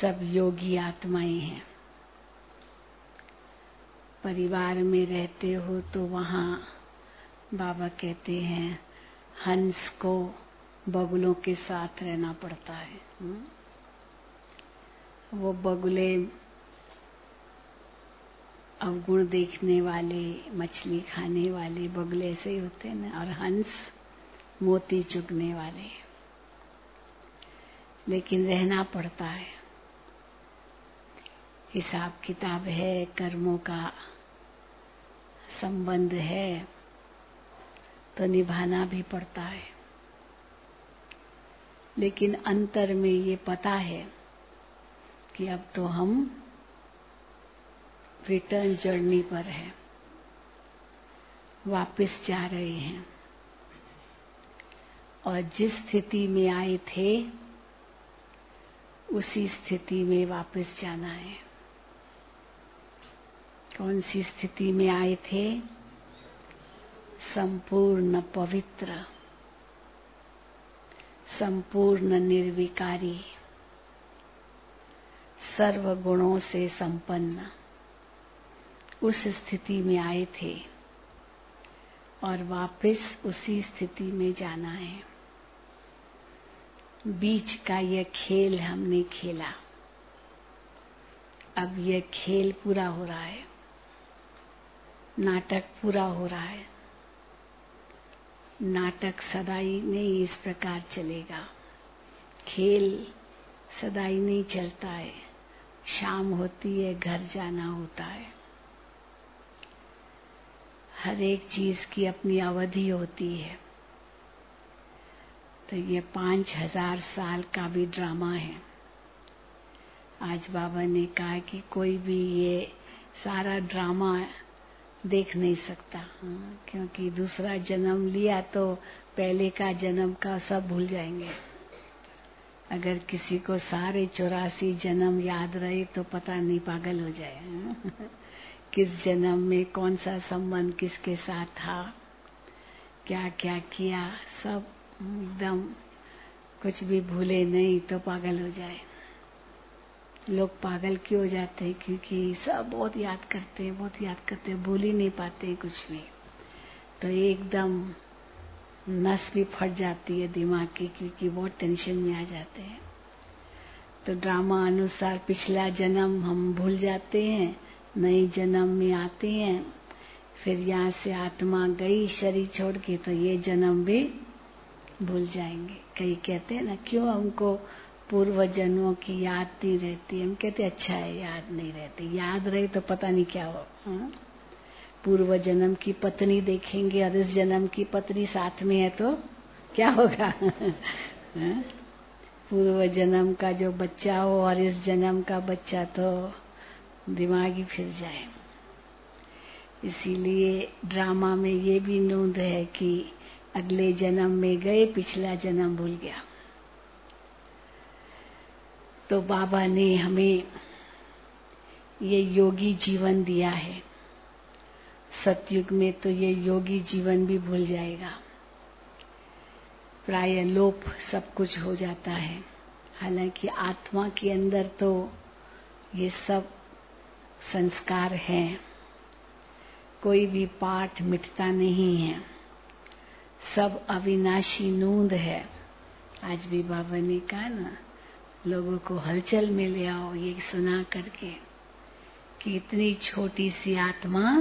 सब योगी आत्माएं हैं। परिवार में रहते हो तो वहाँ बाबा कहते हैं हंस को बगुलों के साथ रहना पड़ता है। वो बगुले अवगुण देखने वाले, मछली खाने वाले बगुले ऐसे ही होते हैं ना, और हंस मोती चुगने वाले। लेकिन रहना पड़ता है, हिसाब किताब है, कर्मों का संबंध है, तो निभाना भी पड़ता है। लेकिन अंतर में ये पता है कि अब तो हम रिटर्न जर्नी पर हैं, वापस जा रहे हैं, और जिस स्थिति में आए थे उसी स्थिति में वापस जाना है। कौन सी स्थिति में आए थे? संपूर्ण पवित्र, संपूर्ण निर्विकारी, सर्व गुणों से संपन्न, उस स्थिति में आए थे और वापस उसी स्थिति में जाना है। बीच का यह खेल हमने खेला, अब यह खेल पूरा हो रहा है, नाटक पूरा हो रहा है। नाटक सदाई नहीं इस प्रकार चलेगा, खेल सदाई नहीं चलता है। शाम होती है, घर जाना होता है। हर एक चीज की अपनी अवधि होती है। तो ये 5000 साल का भी ड्रामा है। आज बाबा ने कहा कि कोई भी ये सारा ड्रामा देख नहीं सकता, क्योंकि दूसरा जन्म लिया तो पहले का जन्म का सब भूल जाएंगे। अगर किसी को सारे 84 जन्म याद रहे तो पता नहीं पागल हो जाए किस जन्म में कौन सा संबंध किसके साथ था, क्या क्या किया, सब एकदम कुछ भी भूले नहीं तो पागल हो जाए। लोग पागल क्यों हो जाते हैं? क्योंकि सब बहुत याद करते हैं, बहुत याद करते हैं, भूल ही नहीं पाते कुछ भी। तो एकदम नस भी फट जाती है दिमाग की, क्योंकि बहुत टेंशन में आ जाते हैं। तो ड्रामा अनुसार पिछला जन्म हम भूल जाते हैं, नए जन्म में आते हैं, फिर यहाँ से आत्मा गई शरीर छोड़ के तो ये जन्म भी भूल जाएंगे। कई कहते हैं ना, क्यों हमको पूर्व जन्मों की याद नहीं रहती? हम कहते अच्छा है, याद नहीं रहती। याद रहे तो पता नहीं क्या हो। पूर्व जन्म की पत्नी देखेंगे और इस जन्म की पत्नी साथ में है तो क्या होगा? पूर्व जन्म का जो बच्चा हो और इस जन्म का बच्चा, तो दिमाग ही फिर जाए। इसीलिए ड्रामा में ये भी नोंद है कि अगले जन्म में गए, पिछला जन्म भूल गया। तो बाबा ने हमें ये योगी जीवन दिया है। सतयुग में तो ये योगी जीवन भी भूल जाएगा, प्राय लोप सब कुछ हो जाता है। हालांकि आत्मा के अंदर तो ये सब संस्कार हैं, कोई भी पाठ मिटता नहीं है, सब अविनाशी नूंद है। आज भी बाबा ने कहा ना, लोगों को हलचल में ले आओ ये सुना करके कि इतनी छोटी सी आत्मा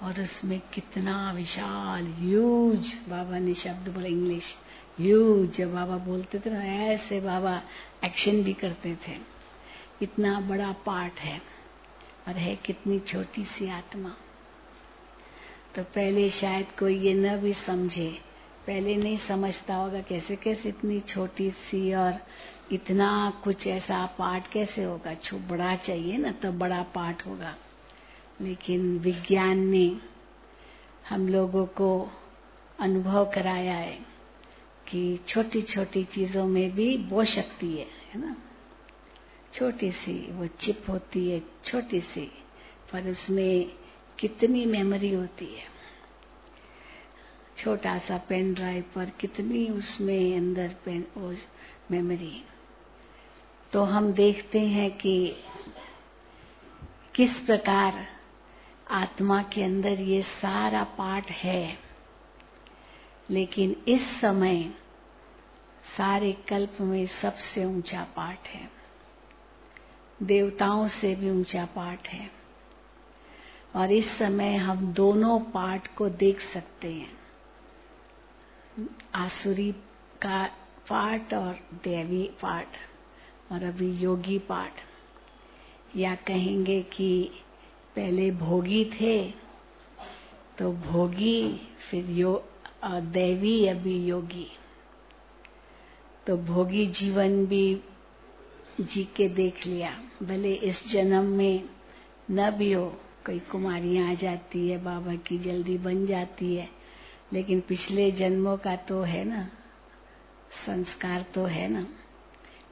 और उसमें कितना विशाल ह्यूज, बाबा ने शब्द बोला इंग्लिश ह्यूज। जब बाबा बोलते थे ना, ऐसे बाबा एक्शन भी करते थे। इतना बड़ा पार्ट है और है कितनी छोटी सी आत्मा। तो पहले शायद कोई ये न भी समझे, पहले नहीं समझता होगा कैसे कैसे इतनी छोटी सी और इतना कुछ ऐसा पार्ट कैसे होगा। बड़ा चाहिए ना तब बड़ा पार्ट होगा। लेकिन विज्ञान ने हम लोगों को अनुभव कराया है कि छोटी छोटी चीजों में भी वो शक्ति है ना। छोटी सी वो चिप होती है, छोटी सी, पर उसमें कितनी मेमोरी होती है। छोटा सा पेन ड्राइव पर कितनी उसमें अंदर पेन वो मेमोरी। तो हम देखते हैं कि किस प्रकार आत्मा के अंदर ये सारा पाठ है, लेकिन इस समय सारे कल्प में सबसे ऊंचा पाठ है, देवताओं से भी ऊंचा पाठ है। और इस समय हम दोनों पाठ को देख सकते हैं, आसुरी का पाठ और दैवी पाठ, और अभी योगी पाठ। या कहेंगे कि पहले भोगी थे तो भोगी, फिर दैवी, अभी योगी। तो भोगी जीवन भी जी के देख लिया, भले इस जन्म में न भी हो, कई कुमारियां आ जाती है, बाबा की जल्दी बन जाती है, लेकिन पिछले जन्मों का तो है ना, संस्कार तो है ना।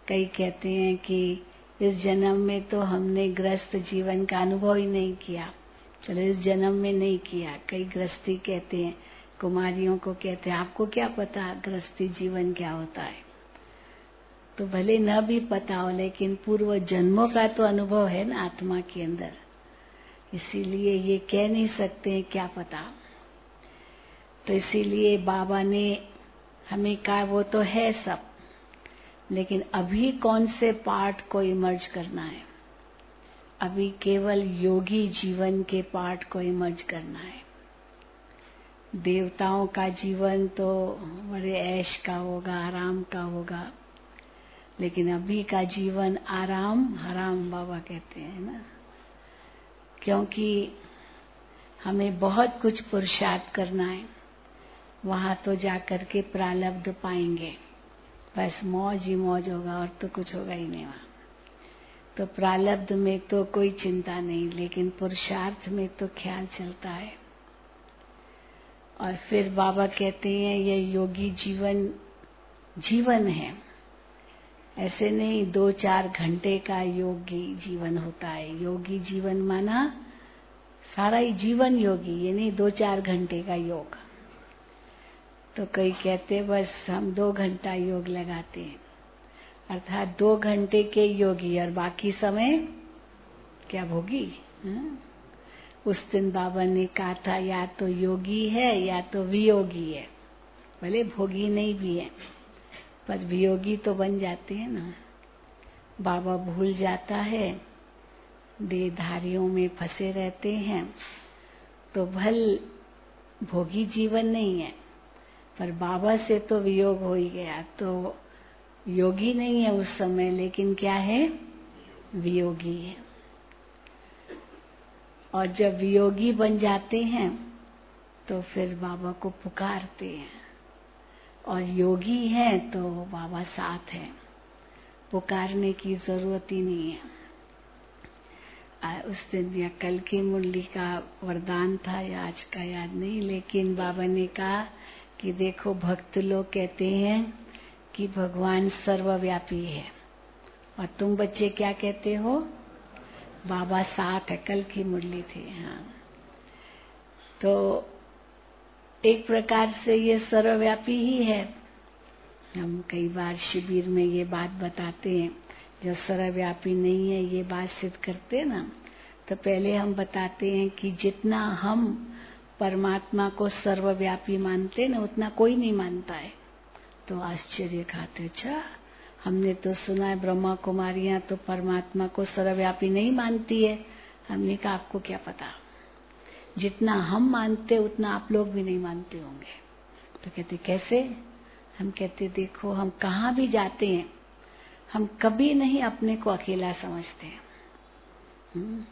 कई कहते हैं कि इस जन्म में तो हमने गृहस्थ जीवन का अनुभव ही नहीं किया, चलो इस जन्म में नहीं किया। कई गृहस्थी कहते हैं, कुमारियों को कहते हैं आपको क्या पता गृहस्थी जीवन क्या होता है। तो भले न भी पता हो, लेकिन पूर्व जन्मों का तो अनुभव है ना आत्मा के अंदर, इसीलिए ये कह नहीं सकते क्या पता। तो इसीलिए बाबा ने हमें कहा वो तो है सब, लेकिन अभी कौन से पाठ को इमर्ज करना है। अभी केवल योगी जीवन के पाठ को इमर्ज करना है। देवताओं का जीवन तो बड़े ऐश का होगा, आराम का होगा, लेकिन अभी का जीवन आराम हराम बाबा कहते हैं ना, क्योंकि हमें बहुत कुछ पुरुषार्थ करना है। वहां तो जाकर के प्रारब्ध पाएंगे, बस मौज ही मौज होगा और तो कुछ होगा ही नहीं वहां। तो प्रारब्ध में तो कोई चिंता नहीं, लेकिन पुरुषार्थ में तो ख्याल चलता है। और फिर बाबा कहते हैं ये योगी जीवन है, ऐसे नहीं 2-4 घंटे का योगी जीवन होता है। योगी जीवन माना सारा ही जीवन योगी, ये नहीं 2-4 घंटे का योग। तो कई कहते बस हम 2 घंटा योग लगाते हैं, अर्थात 2 घंटे के योगी और बाकी समय क्या भोगी। उस दिन बाबा ने कहा था या तो योगी है या तो वियोगी है, भले भोगी नहीं भी है पर वियोगी तो बन जाते हैं ना। बाबा भूल जाता है, देहधारियों में फंसे रहते हैं, तो भल भोगी जीवन नहीं है, पर बाबा से तो वियोग हो ही गया, तो योगी नहीं है उस समय, लेकिन क्या है वियोगी है। और जब वियोगी बन जाते हैं तो फिर बाबा को पुकारते हैं, और योगी है तो बाबा साथ है, पुकारने की जरूरत ही नहीं है। उस दिन या कल की मुरली का वरदान था या आज का याद नहीं, लेकिन बाबा ने कहा कि देखो भक्त लोग कहते हैं कि भगवान सर्वव्यापी है, और तुम बच्चे क्या कहते हो बाबा साथ है। कल की मुरली थी। हाँ, तो एक प्रकार से ये सर्वव्यापी ही है। हम कई बार शिविर में ये बात बताते हैं, जो सर्वव्यापी नहीं है ये बात सिद्ध करते हैं ना, तो पहले हम बताते हैं कि जितना हम परमात्मा को सर्वव्यापी मानते हैं ना, उतना कोई नहीं मानता है। तो आश्चर्य खाते, अच्छा हमने तो सुना है ब्रह्मा कुमारियां तो परमात्मा को सर्वव्यापी नहीं मानती है। हमने कहा आपको क्या पता, जितना हम मानते उतना आप लोग भी नहीं मानते होंगे। तो कहते कैसे? हम कहते देखो हम कहाँ भी जाते हैं, हम कभी नहीं अपने को अकेला समझते हैं।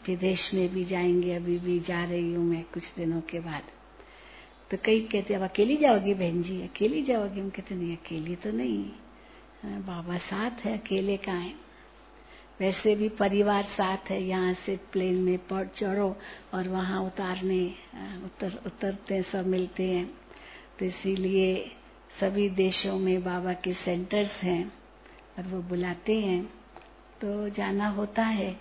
विदेश में भी जाएंगे, अभी भी जा रही हूँ मैं कुछ दिनों के बाद, तो कई कहते अब अकेली जाओगी बहन जी, अकेली जाओगी? हम कहते नहीं अकेली तो नहीं, बाबा साथ है, अकेले कहाँ है। वैसे भी परिवार साथ है, यहाँ से प्लेन में चढ़ो और वहाँ उतरते सब मिलते हैं। तो इसीलिए सभी देशों में बाबा के सेंटर्स हैं और वो बुलाते हैं तो जाना होता है।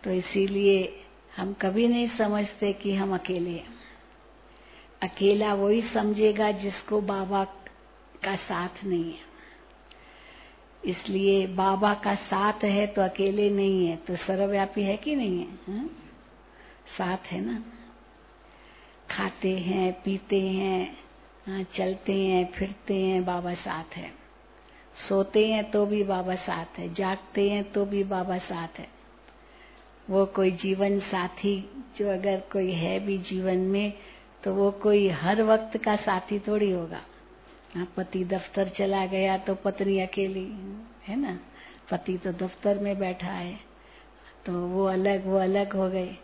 तो इसीलिए हम कभी नहीं समझते कि हम अकेले हैं। अकेला वही समझेगा जिसको बाबा का साथ नहीं है। इसलिए बाबा का साथ है तो अकेले नहीं है, तो सर्वव्यापी है कि नहीं है? हा? साथ है ना। खाते हैं, पीते हैं, चलते हैं, फिरते हैं, बाबा साथ है। सोते हैं तो भी बाबा साथ है, जागते हैं तो भी बाबा साथ है। वो कोई जीवन साथी जो अगर कोई है भी जीवन में, तो वो कोई हर वक्त का साथी थोड़ी होगा। पति दफ्तर चला गया तो पत्नी अकेली है ना, पति तो दफ्तर में बैठा है, तो वो अलग हो गए।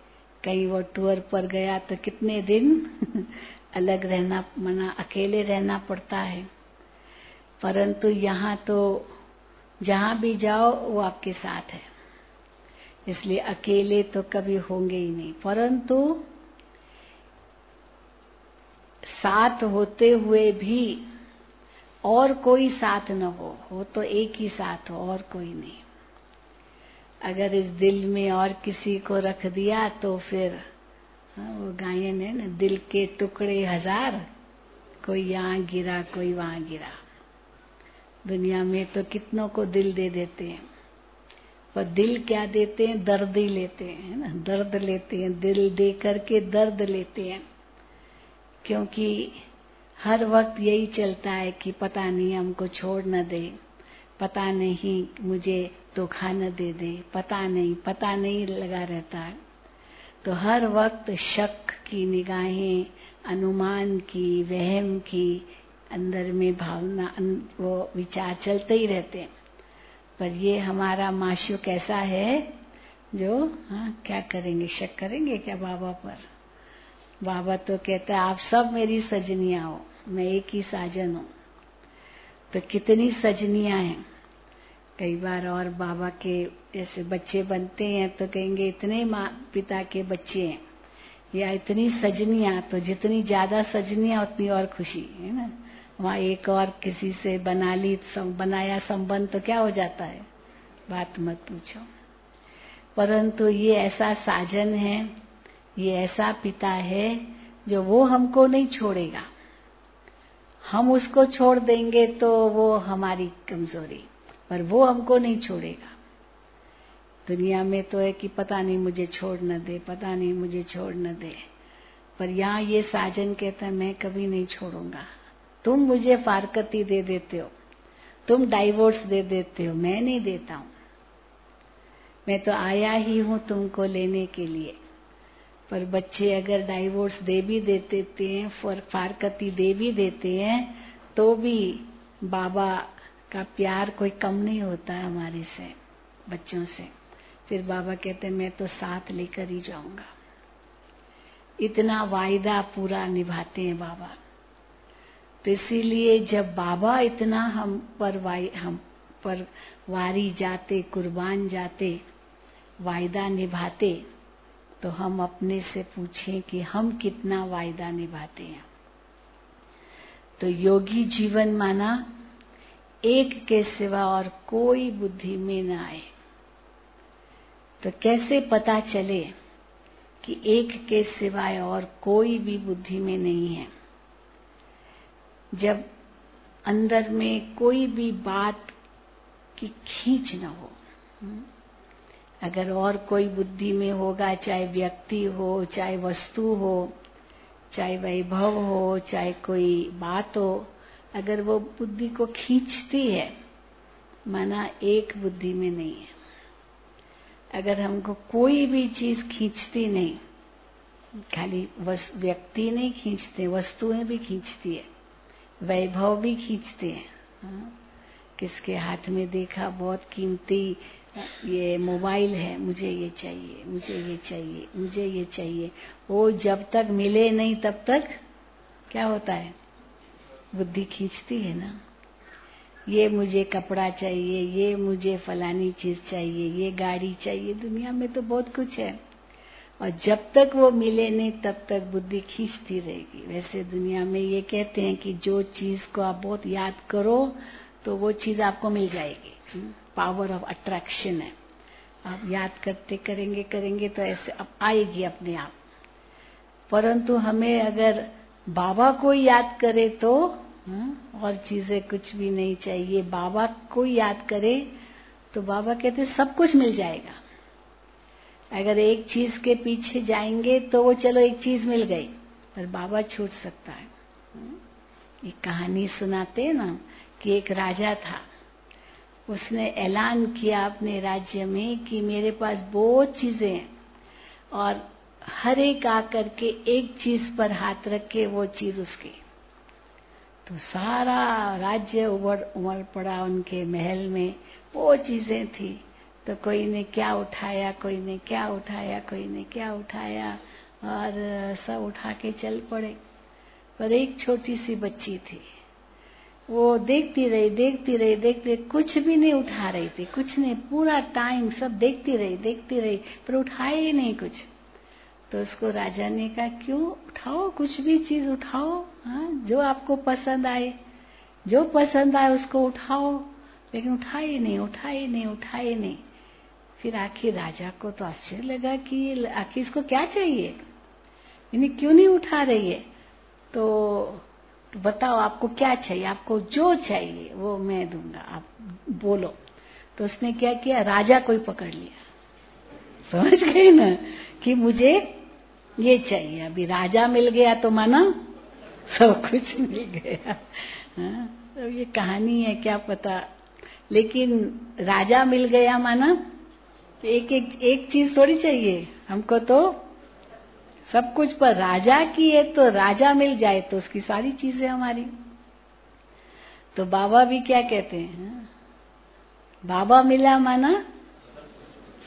कहीं वो टूर पर गया तो कितने दिन अलग रहना, मना अकेले रहना पड़ता है। परंतु यहाँ तो जहाँ भी जाओ वो आपके साथ है, इसलिए अकेले तो कभी होंगे ही नहीं। परंतु साथ होते हुए भी और कोई साथ न हो तो एक ही साथ हो, और कोई नहीं। अगर इस दिल में और किसी को रख दिया तो फिर वो गायन है ना, दिल के टुकड़े हजार, कोई यहाँ गिरा कोई वहां गिरा। दुनिया में तो कितनों को दिल दे देते हैं, पर दिल क्या देते हैं? दर्द ही लेते हैं, है ना, दर्द लेते हैं। दिल दे करके दर्द लेते हैं, क्योंकि हर वक्त यही चलता है कि पता नहीं हमको छोड़ न दे, पता नहीं मुझे धोखा न दे दे, पता नहीं लगा रहता है। तो हर वक्त शक की निगाहें, अनुमान की, वहम की, अंदर में भावना, वो विचार चलते ही रहते हैं। पर ये हमारा माशूक कैसा है जो क्या करेंगे, शक करेंगे क्या बाबा पर? बाबा तो कहता है आप सब मेरी सजनियां हो, मैं एक ही साजन हूँ। तो कितनी सजनियां हैं। कई बार और बाबा के जैसे बच्चे बनते हैं तो कहेंगे इतने माँ पिता के बच्चे हैं, या इतनी सजनियां, तो जितनी ज्यादा सजनियां उतनी और खुशी है ना। वहाँ एक और किसी से बनाया संबंध तो क्या हो जाता है, बात मत पूछो। परंतु ये ऐसा साजन है, ये ऐसा पिता है जो वो हमको नहीं छोड़ेगा। हम उसको छोड़ देंगे तो वो हमारी कमजोरी, पर वो हमको नहीं छोड़ेगा। दुनिया में तो है कि पता नहीं मुझे छोड़ न दे, पता नहीं मुझे छोड़ न दे, पर यहाँ ये साजन कहता है मैं कभी नहीं छोड़ूंगा। तुम मुझे फारकती दे देते हो, तुम डाइवोर्स दे देते हो, मैं नहीं देता हूँ। मैं तो आया ही हूँ तुमको लेने के लिए। पर बच्चे अगर डाइवोर्स दे भी देते हैं, फारकती दे भी देते हैं, तो भी बाबा का प्यार कोई कम नहीं होता है हमारे से, बच्चों से। फिर बाबा कहते हैं मैं तो साथ लेकर ही जाऊंगा। इतना वायदा पूरा निभाते हैं बाबा। तो इसीलिए जब बाबा इतना हम पर वारी जाते, कुर्बान जाते, वायदा निभाते, तो हम अपने से पूछें कि हम कितना वायदा निभाते हैं। तो योगी जीवन माना एक के सिवा और कोई बुद्धि में न आए। तो कैसे पता चले कि एक के सिवाय और कोई भी बुद्धि में नहीं है? जब अंदर में कोई भी बात की खींच न हो। अगर और कोई बुद्धि में होगा, चाहे व्यक्ति हो, चाहे वस्तु हो, चाहे वैभव हो, चाहे कोई बात हो, अगर वो बुद्धि को खींचती है, माना एक बुद्धि में नहीं है। अगर हमको कोई भी चीज खींचती नहीं, खाली व्यक्ति नहीं खींचते, वस्तुएं भी खींचती है, वैभव भी खींचते हैं। किसके हाथ में देखा बहुत कीमती ये मोबाइल है, मुझे ये चाहिए, मुझे ये चाहिए, मुझे ये चाहिए। वो जब तक मिले नहीं तब तक क्या होता है, बुद्धि खींचती है ना। ये मुझे कपड़ा चाहिए, ये मुझे फलानी चीज चाहिए, ये गाड़ी चाहिए। दुनिया में तो बहुत कुछ है, और जब तक वो मिले नहीं तब तक बुद्धि खींचती रहेगी। वैसे दुनिया में ये कहते हैं कि जो चीज को आप बहुत याद करो तो वो चीज आपको मिल जाएगी। पावर ऑफ अट्रैक्शन है। आप याद करते करेंगे तो ऐसे अब आएगी अपने आप। परंतु हमें अगर बाबा को याद करे तो और चीजें कुछ भी नहीं चाहिए। बाबा को याद करे तो बाबा कहते सब कुछ मिल जाएगा। अगर एक चीज के पीछे जाएंगे तो वो चलो एक चीज मिल गई, पर बाबा छूट सकता है। एक कहानी सुनाते हैं ना कि एक राजा था, उसने ऐलान किया अपने राज्य में कि मेरे पास बहुत चीजें हैं, और हर एक आकर के एक चीज पर हाथ रख के वो चीज उसकी। तो सारा राज्य उमड़ पड़ा उनके महल में, वो चीजें थी। तो कोई ने क्या उठाया, कोई ने क्या उठाया, कोई ने क्या उठाया, और सब उठा के चल पड़े। पर एक छोटी सी बच्ची थी, वो देखती रही, कुछ भी नहीं उठा रही थी, कुछ नहीं, पूरा टाइम सब देखती रही, पर उठाए ही नहीं कुछ। तो उसको राजा ने कहा, क्यों, उठाओ, कुछ भी चीज उठाओ, हाँ, जो आपको पसंद आए, जो पसंद आए उसको उठाओ। लेकिन उठाए नहीं। फिर आखिर राजा को तो आश्चर्य लगा कि आखिर इसको क्या चाहिए, यानी क्यों नहीं उठा रही है। तो बताओ आपको क्या चाहिए, आपको जो चाहिए वो मैं दूंगा, आप बोलो। तो उसने क्या किया, राजा को ही पकड़ लिया। समझ गए ना कि मुझे ये चाहिए। अभी राजा मिल गया तो माना सब कुछ मिल गया। हाँ, तो ये कहानी है, क्या पता। लेकिन राजा मिल गया माना एक चीज थोड़ी चाहिए हमको, तो सब कुछ। पर राजा की है तो राजा मिल जाए तो उसकी सारी चीजें हमारी। तो बाबा भी क्या कहते हैं, बाबा मिला माना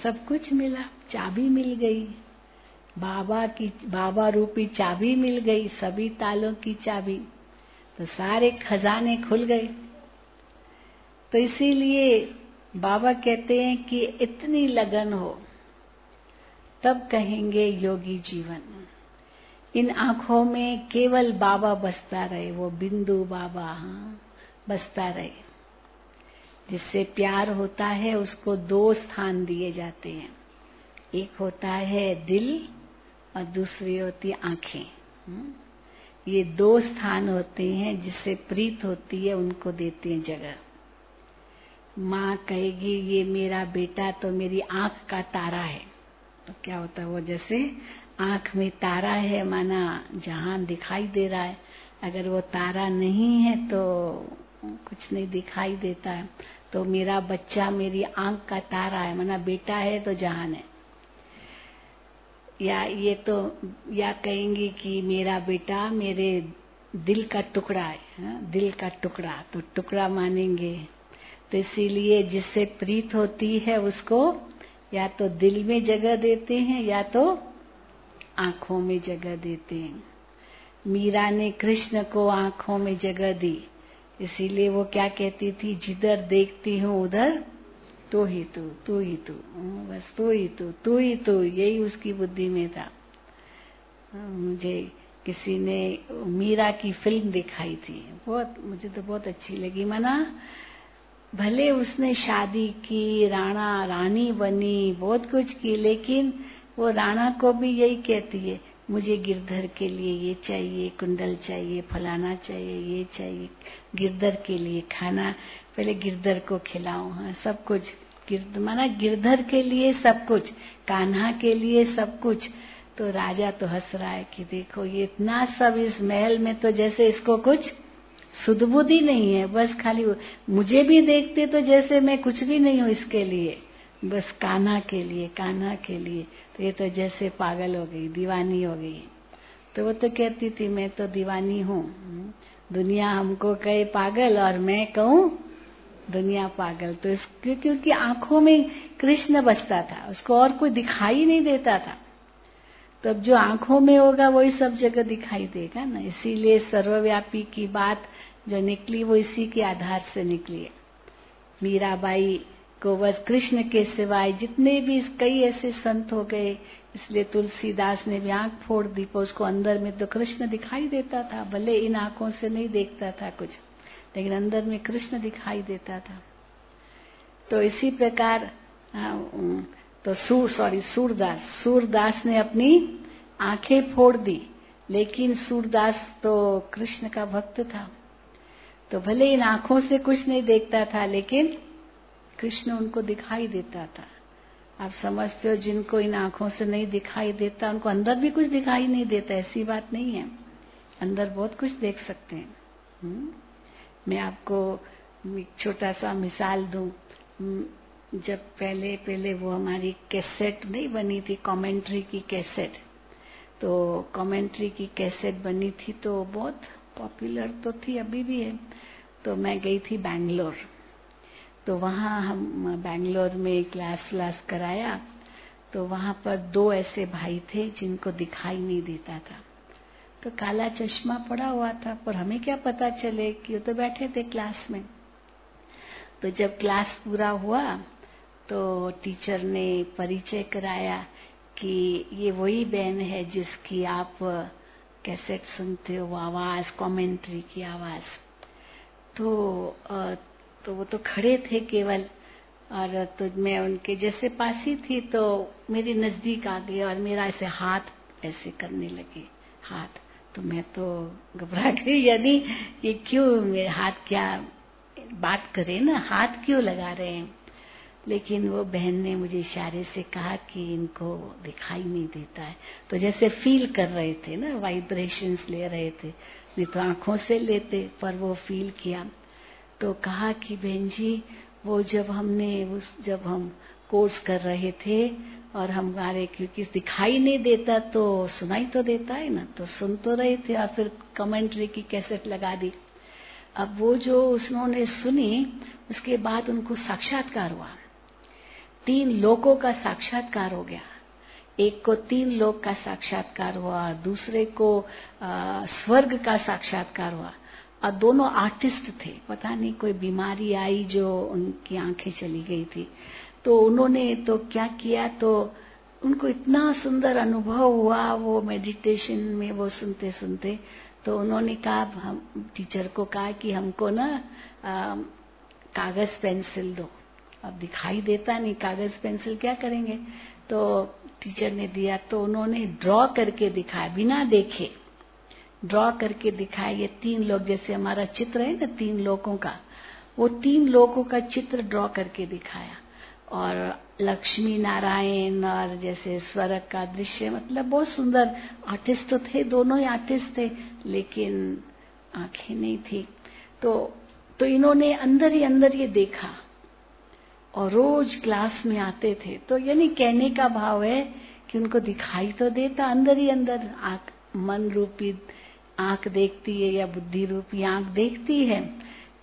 सब कुछ मिला, चाबी मिल गई, बाबा रूपी चाबी मिल गई, सभी तालों की चाबी, तो सारे खजाने खुल गए। तो इसीलिए बाबा कहते हैं कि इतनी लगन हो तब कहेंगे योगी जीवन। इन आंखों में केवल बाबा बसता रहे, वो बिंदु बाबा, हाँ, बसता रहे। जिससे प्यार होता है उसको दो स्थान दिए जाते हैं, एक होता है दिल और दूसरी होती है आंखें। ये दो स्थान होते हैं, जिससे प्रीत होती है उनको देते हैं जगह। माँ कहेगी ये मेरा बेटा तो मेरी आंख का तारा है, तो क्या होता है, वो जैसे आंख में तारा है, माना जहान दिखाई दे रहा है। अगर वो तारा नहीं है तो कुछ नहीं दिखाई देता है। तो मेरा बच्चा मेरी आंख का तारा है, माना बेटा है तो जहान है। या कहेंगी कि मेरा बेटा मेरे दिल का टुकड़ा है, दिल का टुकड़ा, तो टुकड़ा मानेंगे। तो इसीलिए जिससे प्रीत होती है उसको या तो दिल में जगह देते हैं या तो आंखों में जगह देते हैं। मीरा ने कृष्ण को आंखों में जगह दी, इसीलिए वो क्या कहती थी, जिधर देखती हूँ उधर तू ही तू, बस तू ही तू, यही उसकी बुद्धि में था। मुझे किसी ने मीरा की फिल्म दिखाई थी, मुझे तो बहुत अच्छी लगी। माना भले उसने शादी की, रानी बनी, बहुत कुछ की, लेकिन वो राणा को भी यही कहती है, मुझे गिरधर के लिए ये चाहिए, कुंडल चाहिए, फलाना चाहिए, ये चाहिए, गिरधर के लिए खाना, पहले गिरधर को खिलाऊं, हाँ, सब कुछ माना गिरधर के लिए सब कुछ, कान्हा के लिए सब कुछ। तो राजा तो हंस रहा है कि देखो ये इतना सब इस महल में, तो जैसे इसको कुछ सुध बुद्धि नहीं है, बस खाली मुझे भी देखते तो जैसे मैं कुछ भी नहीं हूँ इसके लिए, बस कान्हा के लिए। तो ये तो जैसे पागल हो गई, दीवानी हो गई। तो वो तो कहती थी मैं तो दीवानी हूँ, दुनिया हमको कहे पागल और मैं कहूँ दुनिया पागल। तो क्योंकि आंखों में कृष्ण बसता था, उसको और कोई दिखाई नहीं देता था। तो अब जो आंखों में होगा वही सब जगह दिखाई देगा ना। इसीलिए सर्वव्यापी की बात जो निकली वो इसी के आधार से निकली है। मीराबाई को बस कृष्ण के सिवाय जितने भी कई ऐसे संत हो गए, इसलिए तुलसीदास ने भी आंख फोड़ दी, पर उसको अंदर में तो कृष्ण दिखाई देता था, भले इन आंखों से नहीं देखता था कुछ, लेकिन अंदर में कृष्ण दिखाई देता था। तो इसी प्रकार तो सूरदास ने अपनी आंखें फोड़ दी, लेकिन सूरदास तो कृष्ण का भक्त था। तो भले इन आंखों से कुछ नहीं देखता था, लेकिन कृष्ण उनको दिखाई देता था। आप समझते हो, जिनको इन आंखों से नहीं दिखाई देता उनको अंदर भी कुछ दिखाई नहीं देता, ऐसी बात नहीं है, अंदर बहुत कुछ देख सकते हैं। मैं आपको एक छोटा सा मिसाल दूं। जब पहले वो हमारी कैसेट नहीं बनी थी, कमेंट्री की कैसेट, तो कमेंट्री की कैसेट बनी थी तो बहुत पॉपुलर तो थी, अभी भी है। तो मैं गई थी बैंगलोर, तो वहाँ हम बैंगलोर में क्लास कराया, तो वहाँ पर 2 ऐसे भाई थे जिनको दिखाई नहीं देता था। तो काला चश्मा पड़ा हुआ था, पर हमें क्या पता चले कि वो तो बैठे थे क्लास में। तो जब क्लास पूरा हुआ तो टीचर ने परिचय कराया कि ये वही बहन है जिसकी आप कैसेट सुनते हो, आवाज, कमेंट्री की आवाज। तो वो तो खड़े थे केवल, और तो मैं उनके जैसे पास ही थी, तो मेरे नजदीक आ गए और मेरा ऐसे हाथ ऐसे करने लगे, हाथ। तो मैं तो घबरा गई, यानी ये क्यों मेरे हाथ, क्या बात करे ना, हाथ क्यों लगा रहे हैं। लेकिन वो बहन ने मुझे इशारे से कहा कि इनको दिखाई नहीं देता है, तो जैसे फील कर रहे थे ना, वाइब्रेशंस ले रहे थे, नहीं तो आंखों से लेते, पर वो फील किया। तो कहा कि बहन जी, वो जब हम कोर्स कर रहे थे और हमारे, क्योंकि दिखाई नहीं देता तो सुनाई तो देता है ना, तो सुन तो रहे थे, और फिर कमेंट्री की कैसेट लगा दी। अब वो जो उन्होंने सुनी, उसके बाद उनको साक्षात्कार हुआ, 3 लोकों का साक्षात्कार हो गया। एक को 3 लोक का साक्षात्कार हुआ, दूसरे को स्वर्ग का साक्षात्कार हुआ, और दोनों आर्टिस्ट थे। पता नहीं कोई बीमारी आई जो उनकी आंखें चली गई थी, तो उन्होंने तो क्या किया, तो उनको इतना सुंदर अनुभव हुआ वो मेडिटेशन में वो सुनते सुनते। तो उन्होंने कहा, हम टीचर को कहा कि हमको ना कागज पेंसिल दो। अब दिखाई देता नहीं, कागज पेंसिल क्या करेंगे। तो टीचर ने दिया, तो उन्होंने ड्रॉ करके दिखाया, बिना देखे ड्रॉ करके दिखाया। ये 3 लोग, जैसे हमारा चित्र है ना 3 लोगों का, वो 3 लोगों का चित्र ड्रॉ करके दिखाया। और लक्ष्मी नारायण और जैसे स्वर्ग का दृश्य, मतलब बहुत सुंदर। आर्टिस्ट तो थे, दोनों ही आर्टिस्ट थे, लेकिन आंखें नहीं थी। तो इन्होंने अंदर ही अंदर ये देखा, और रोज क्लास में आते थे। तो यानी कहने का भाव है कि उनको दिखाई तो देता, अंदर ही अंदर आंख, मन रूपी आंख देखती है, या बुद्धि रूपी आंख देखती है।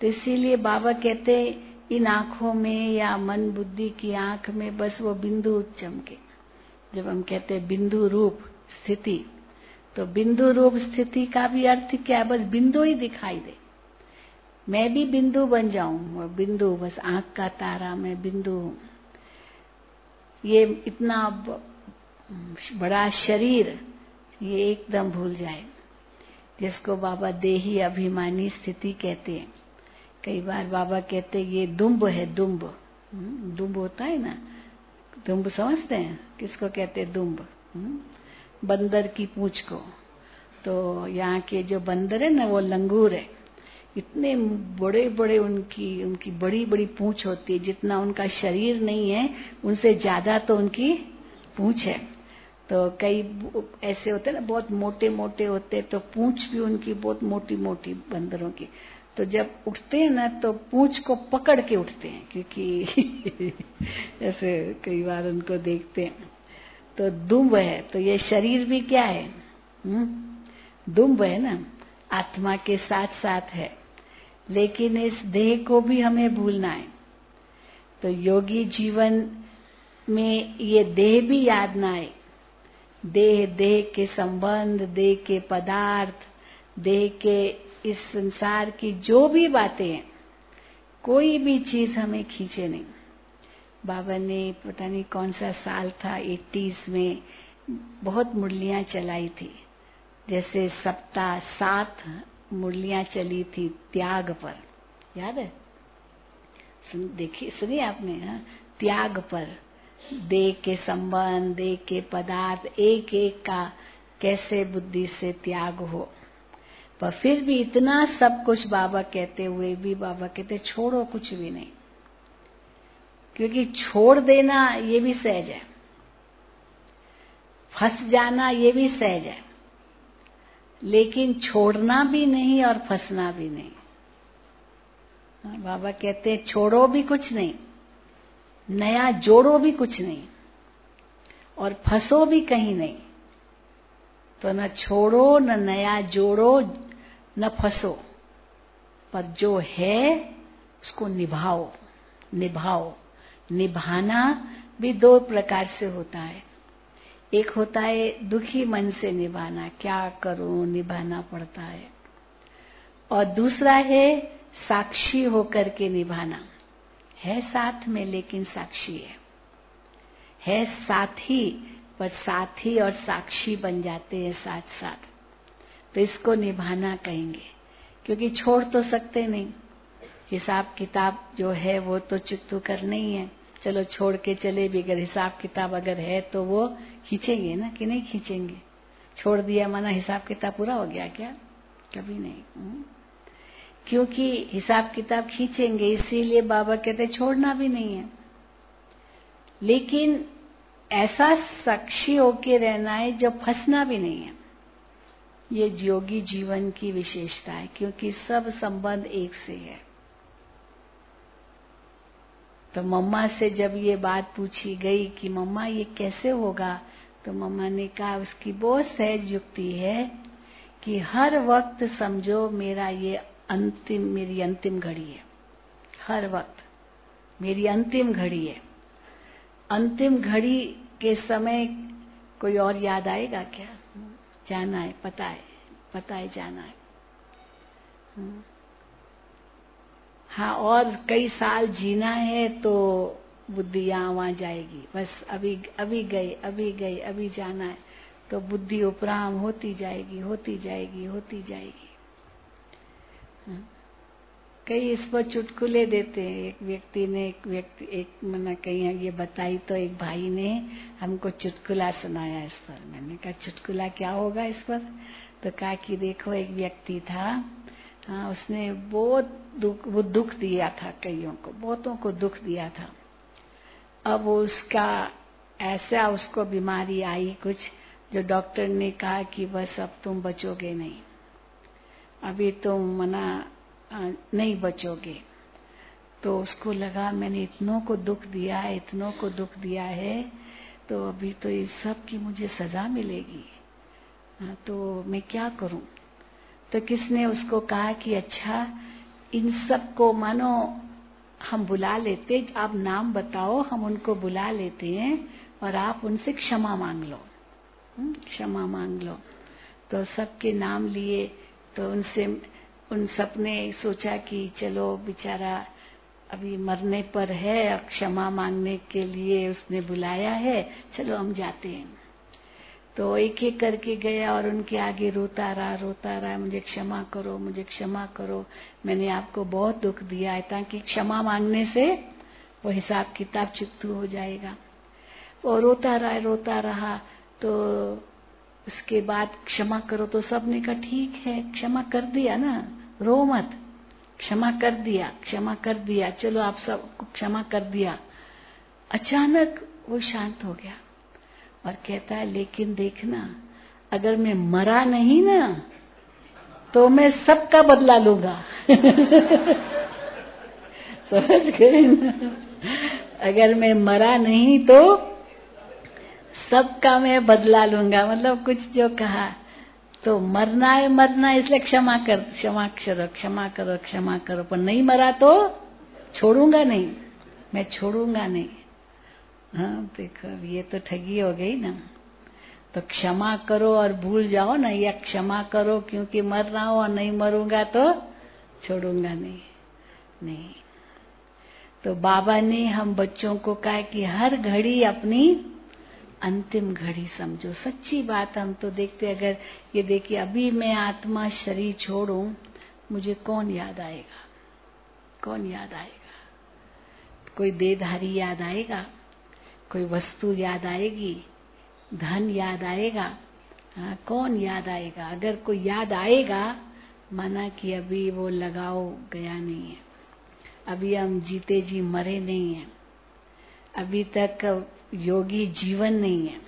तो इसीलिए बाबा कहते हैं, इन आंखों में या मन बुद्धि की आंख में बस वो बिंदु चमके। जब हम कहते हैं बिंदु रूप स्थिति, तो बिंदु रूप स्थिति का भी अर्थ क्या है, बस बिंदु ही दिखाई दे। मैं भी बिंदु बन जाऊं, वो बिंदु, बस आंख का तारा, मैं बिंदु हूं। ये इतना बड़ा शरीर, ये एकदम भूल जाए, जिसको बाबा देही अभिमानी स्थिति कहते हैं। कई बार बाबा कहते ये दुम्ब है, दुम्ब। दुम्ब होता है ना, दुम्ब समझते हैं किसको कहते हैं, दुम्ब, बंदर की पूंछ को। तो यहाँ के जो बंदर है ना, वो लंगूर है। इतने बड़े बड़े उनकी बड़ी बड़ी पूंछ होती है, जितना उनका शरीर नहीं है उनसे ज्यादा तो उनकी पूंछ है। तो कई ऐसे होते हैं ना, बहुत मोटे मोटे होते, तो पूंछ भी उनकी बहुत मोटी मोटी बंदरों की। तो जब उठते हैं ना, तो पूंछ को पकड़ के उठते हैं, क्योंकि ऐसे कई बार उनको देखते हैं। तो दुम्ब है, तो ये शरीर भी क्या है, दुम्ब है ना, आत्मा के साथ साथ है। लेकिन इस देह को भी हमें भूलना है। तो योगी जीवन में ये देह भी याद ना आए। देह के संबंध, देह के पदार्थ, देह के इस संसार की जो भी बातें हैं, कोई भी चीज हमें खींचे नहीं। बाबा ने पता नहीं कौन सा साल था, 80s में बहुत मुरलियां चलाई थी। जैसे सप्ताह 7 मुरलियां चली थी त्याग पर, याद है? सुनिए आपने, हाँ? त्याग पर, देह के संबंध, देह के पदार्थ, एक एक का कैसे बुद्धि से त्याग हो। पर फिर भी इतना सब कुछ बाबा कहते हुए भी बाबा कहते छोड़ो कुछ भी नहीं, क्योंकि छोड़ देना ये भी सहज है, फंस जाना ये भी सहज है, लेकिन छोड़ना भी नहीं और फंसना भी नहीं। बाबा कहते हैं छोड़ो भी कुछ नहीं, नया जोड़ो भी कुछ नहीं, और फंसो भी कहीं नहीं। तो न छोड़ो न नया जोड़ो न फंसो, पर जो है उसको निभाओ। निभाओ, निभाना भी दो प्रकार से होता है। एक होता है दुखी मन से निभाना, क्या करूं निभाना पड़ता है, और दूसरा है साक्षी होकर के निभाना। है साथ में लेकिन साक्षी है साथी, पर साथी और साक्षी बन जाते हैं साथ साथ। तो इसको निभाना कहेंगे, क्योंकि छोड़ तो सकते नहीं, हिसाब किताब जो है वो तो चित्तू करना ही है। चलो छोड़ के चले भी, अगर हिसाब किताब अगर है तो वो खींचेंगे ना, कि नहीं खींचेंगे। छोड़ दिया माना हिसाब किताब पूरा हो गया क्या? कभी नहीं। क्योंकि हिसाब किताब खींचेंगे, इसीलिए बाबा कहते छोड़ना भी नहीं है, लेकिन ऐसा साक्षी होके रहना है जो फंसना भी नहीं है। ये योगी जीवन की विशेषता है, क्योंकि सब संबंध एक से है। तो मम्मा से जब ये बात पूछी गई कि मम्मा ये कैसे होगा, तो मम्मा ने कहा उसकी बहुत सहज युक्ति है कि हर वक्त समझो मेरा ये मेरी अंतिम घड़ी है। हर वक्त मेरी अंतिम घड़ी है। अंतिम घड़ी के समय कोई और याद आएगा क्या? जाना है, पता है जाना है। हाँ, और कई साल जीना है तो बुद्धि यहाँ वहाँ जाएगी। बस अभी जाना है तो बुद्धि उपराम होती जाएगी। कई इस पर चुटकुले देते हैं। एक व्यक्ति ने मैंने कहीं ये बताई तो एक भाई ने हमको चुटकुला सुनाया इस पर। मैंने कहा चुटकुला क्या होगा इस पर? तो कहा कि देखो एक व्यक्ति था, हाँ, उसने बहुत दुख दिया था कईयों को, बहुतों को दुख दिया था। अब उसका ऐसा उसको बीमारी आई कुछ, जो डॉक्टर ने कहा कि बस अब तुम बचोगे नहीं, अभी तुम नहीं बचोगे। तो उसको लगा मैंने इतनों को दुख दिया है, तो अभी तो इस सब की मुझे सजा मिलेगी। तो मैं क्या करूं? तो किसने उसको कहा कि अच्छा इन सब को मानो हम बुला लेते, आप नाम बताओ, हम उनको बुला लेते हैं और आप उनसे क्षमा मांग लो। तो सबके नाम लिए, तो उन सब ने सोचा कि चलो बेचारा अभी मरने पर है, अब क्षमा मांगने के लिए उसने बुलाया है, चलो हम जाते हैं। तो एक एक करके गया और उनके आगे रोता रहा, मुझे क्षमा करो, मैंने आपको बहुत दुख दिया है। ताकि क्षमा मांगने से वो हिसाब किताब चित्तू हो जाएगा। वो रोता रहा। तो उसके बाद क्षमा करो, तो सबने कहा ठीक है, क्षमा कर दिया ना, रो मत, क्षमा कर दिया, चलो आप सबको क्षमा कर दिया। अचानक वो शांत हो गया और कहता है लेकिन देखना, अगर मैं मरा नहीं ना तो मैं सबका बदला लूंगा। समझ गए ना? अगर मैं मरा नहीं तो सबका मैं बदला लूंगा। मतलब कुछ जो कहा, तो मरना है इसलिए क्षमा करो, पर नहीं मरा तो छोड़ूंगा नहीं, मैं छोड़ूंगा नहीं। हाँ देखो, ये तो ठगी हो गई ना। तो क्षमा करो और भूल जाओ ना, या क्षमा करो क्योंकि मर रहा हूं और नहीं मरूंगा तो छोड़ूंगा नहीं। तो बाबा ने हम बच्चों को कहा कि हर घड़ी अपनी अंतिम घड़ी समझो। सच्ची बात हम तो देखते, अगर ये देखिए अभी मैं आत्मा शरीर छोड़ूं, मुझे कौन याद आएगा? कोई देहधारी याद आएगा, कोई वस्तु याद आएगी, धन याद आएगा? हाँ, कौन याद आएगा? अगर कोई याद आएगा माना कि अभी वो लगाव गया नहीं है, अभी हम जीते जी मरे नहीं हैं, अभी तक योगी जीवन नहीं है,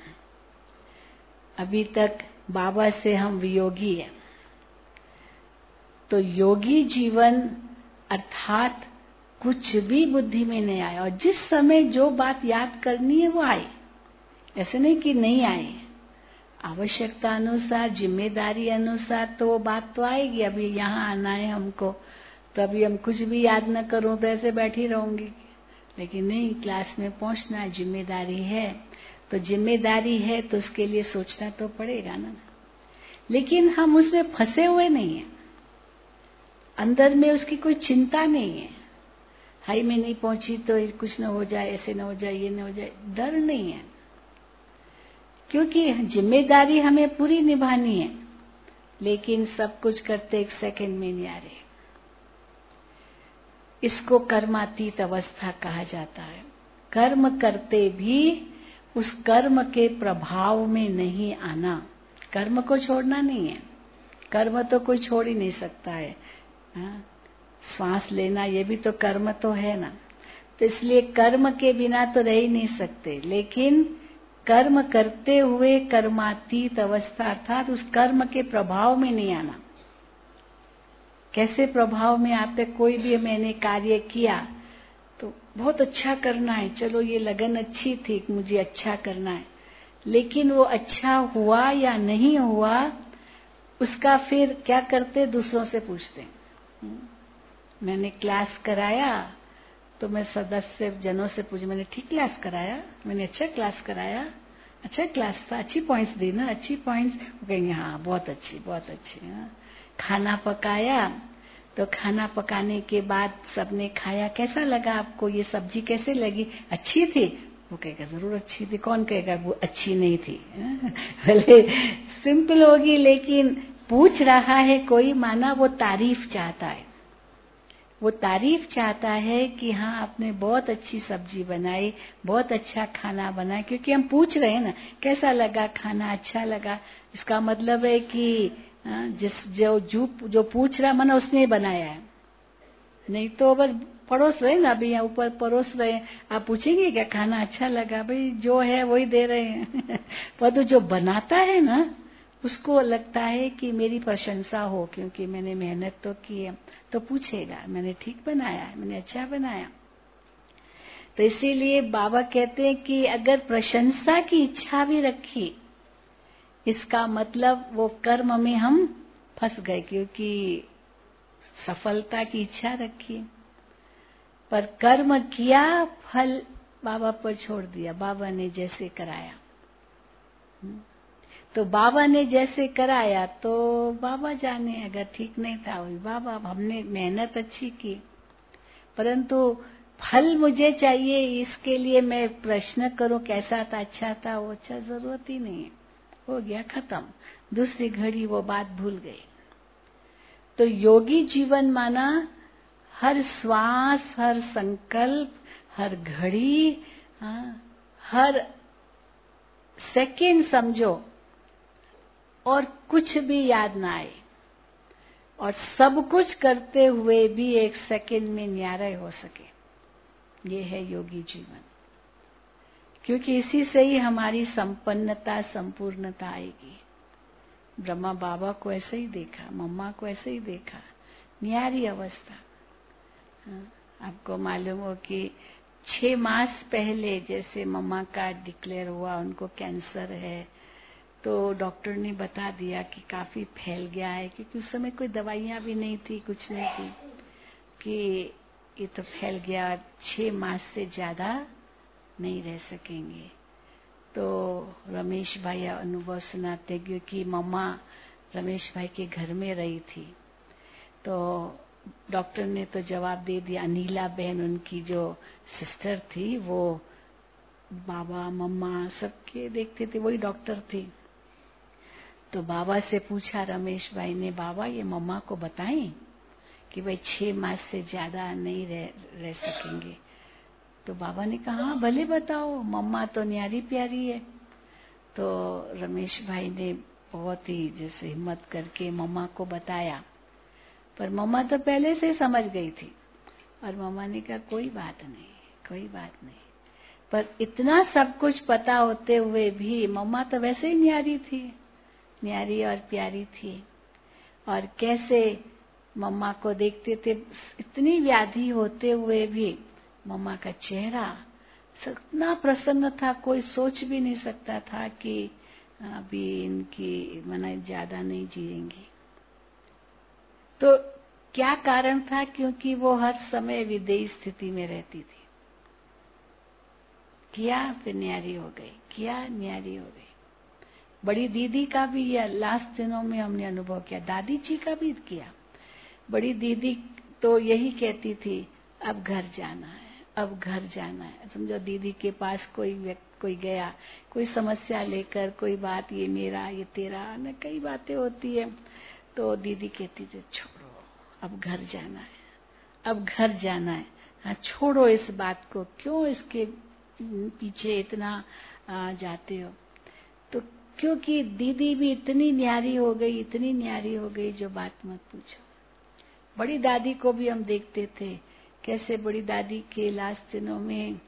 अभी तक बाबा से हम वियोगी हैं। तो योगी जीवन अर्थात कुछ भी बुद्धि में नहीं आया, और जिस समय जो बात याद करनी है वो आए, ऐसे नहीं कि नहीं आए, आवश्यकता अनुसार जिम्मेदारी अनुसार तो वो बात तो आएगी। अभी यहाँ आना है हमको, तो अभी हम कुछ भी याद न करूं तो ऐसे बैठी रहूंगी, लेकिन नहीं, क्लास में पहुंचना है, जिम्मेदारी है, तो जिम्मेदारी है तो उसके लिए सोचना तो पड़ेगा ना। लेकिन हम उसमें फंसे हुए नहीं हैं, अंदर में उसकी कोई चिंता नहीं है, हाई में नहीं पहुंची तो कुछ न हो जाए, ऐसे न हो जाए, ये न हो जाए, डर नहीं है, क्योंकि जिम्मेदारी हमें पूरी निभानी है। लेकिन सब कुछ करते एक सेकंड में नहीं आ रहे, इसको कर्मातीत अवस्था कहा जाता है। कर्म करते भी उस कर्म के प्रभाव में नहीं आना, कर्म को छोड़ना नहीं है, कर्म तो कोई छोड़ ही नहीं सकता है। सांस लेना ये भी तो कर्म तो है ना, तो इसलिए कर्म के बिना तो रह ही नहीं सकते, लेकिन कर्म करते हुए कर्मातीत अवस्था अर्थात उस कर्म के प्रभाव में नहीं आना। कैसे प्रभाव में आते, कोई भी मैंने कार्य किया तो बहुत अच्छा करना है, चलो ये लगन अच्छी थी, मुझे अच्छा करना है, लेकिन वो अच्छा हुआ या नहीं हुआ उसका फिर क्या करते, दूसरों से पूछते। मैंने क्लास कराया तो मैं सदस्य जनों से पूछे, मैंने ठीक क्लास कराया, मैंने अच्छा क्लास कराया, अच्छा क्लास था, अच्छी पॉइंट्स दी ना, अच्छी पॉइंट्स, कहेंगे हाँ बहुत अच्छी बहुत अच्छी। खाना पकाया तो खाना पकाने के बाद सबने खाया, कैसा लगा आपको, ये सब्जी कैसे लगी, अच्छी थी, वो कहेगा जरूर अच्छी थी, कौन कहेगा वो अच्छी नहीं थी। भले सिंपल होगी, लेकिन पूछ रहा है कोई, माना वो तारीफ चाहता है, वो तारीफ चाहता है कि हाँ आपने बहुत अच्छी सब्जी बनाई, बहुत अच्छा खाना बनाया, क्योंकि हम पूछ रहे हैं ना कैसा लगा खाना, अच्छा लगा, इसका मतलब है कि जो पूछ रहा माना उसने बनाया है, नहीं तो बस परोस रहे ना, अभी यहाँ ऊपर परोस रहे हैं, आप पूछेंगे क्या खाना अच्छा लगा, भाई जो है वही दे रहे हैं। पर तो जो बनाता है ना उसको लगता है कि मेरी प्रशंसा हो, क्योंकि मैंने मेहनत तो की है, तो पूछेगा मैंने ठीक बनाया है, मैंने अच्छा बनाया। तो इसीलिए बाबा कहते हैं कि अगर प्रशंसा की इच्छा भी रखी, इसका मतलब वो कर्म में हम फंस गए, क्योंकि सफलता की इच्छा रखी पर कर्म किया, फल बाबा पर छोड़ दिया, बाबा ने जैसे कराया। तो बाबा ने जैसे कराया तो बाबा जाने, अगर ठीक नहीं था वही बाबा, हमने मेहनत अच्छी की, परंतु फल मुझे चाहिए, इसके लिए मैं प्रश्न करूं कैसा था, अच्छा था, वो अच्छा जरूरत ही नहीं है, हो गया खत्म, दूसरी घड़ी वो बात भूल गई। तो योगी जीवन माना हर श्वास, हर संकल्प, हर घड़ी, हर सेकंड समझो, और कुछ भी याद ना आए, और सब कुछ करते हुए भी एक सेकंड में न्यारा हो सके, ये है योगी जीवन। क्योंकि इसी से ही हमारी संपन्नता, संपूर्णता आएगी। ब्रह्मा बाबा को ऐसे ही देखा, मम्मा को ऐसे ही देखा, न्यारी अवस्था। आपको मालूम हो कि 6 मास पहले जैसे मम्मा का डिक्लेयर हुआ उनको कैंसर है, तो डॉक्टर ने बता दिया कि काफी फैल गया है, क्योंकि उस समय कोई दवाइयां भी नहीं थी, कुछ नहीं थी, कि ये तो फैल गया, 6 मास से ज्यादा नहीं रह सकेंगे। तो रमेश भाई अनुभव सुनाते, क्योंकि मम्मा रमेश भाई के घर में रही थी, तो डॉक्टर ने तो जवाब दे दिया, अनीला बहन उनकी जो सिस्टर थी, वो बाबा मम्मा सबके देखते थे, वही डॉक्टर थी। तो बाबा से पूछा रमेश भाई ने, बाबा ये मम्मा को बताएं कि भाई 6 मास से ज्यादा नहीं रह सकेंगे। तो बाबा ने कहा हाँ भले बताओ, मम्मा तो न्यारी प्यारी है। तो रमेश भाई ने बहुत ही जैसे हिम्मत करके मम्मा को बताया। पर मम्मा तो पहले से समझ गई थी। और मम्मा ने कहा कोई बात नहीं, कोई बात नहीं। पर इतना सब कुछ पता होते हुए भी मम्मा तो वैसे ही न्यारी थी, न्यारी और प्यारी थी। और कैसे मम्मा को देखते थे, इतनी व्याधि होते हुए भी मम्मा का चेहरा इतना प्रसन्न था, कोई सोच भी नहीं सकता था कि अभी इनकी मना ज्यादा नहीं जिएंगी। तो क्या कारण था? क्योंकि वो हर समय विदेही स्थिति में रहती थी। किया फिर न्यारी हो गई, किया न्यारी हो गई। बड़ी दीदी का भी यह लास्ट दिनों में हमने अनुभव किया, दादी जी का भी किया। बड़ी दीदी तो यही कहती थी, अब घर जाना है, अब घर जाना है। समझो दीदी के पास कोई गया, कोई समस्या लेकर, कोई बात ये मेरा ये तेरा न कई बातें होती है, तो दीदी कहती थी छोड़ो, अब घर जाना है, अब घर जाना है। हाँ, छोड़ो इस बात को, क्यों इसके पीछे इतना जाते हो। तो क्योंकि दीदी भी इतनी न्यारी हो गई, इतनी न्यारी हो गई, जो बात मत पूछो। बड़ी दादी को भी हम देखते थे, कैसे बड़ी दादी के लास्ट दिनों में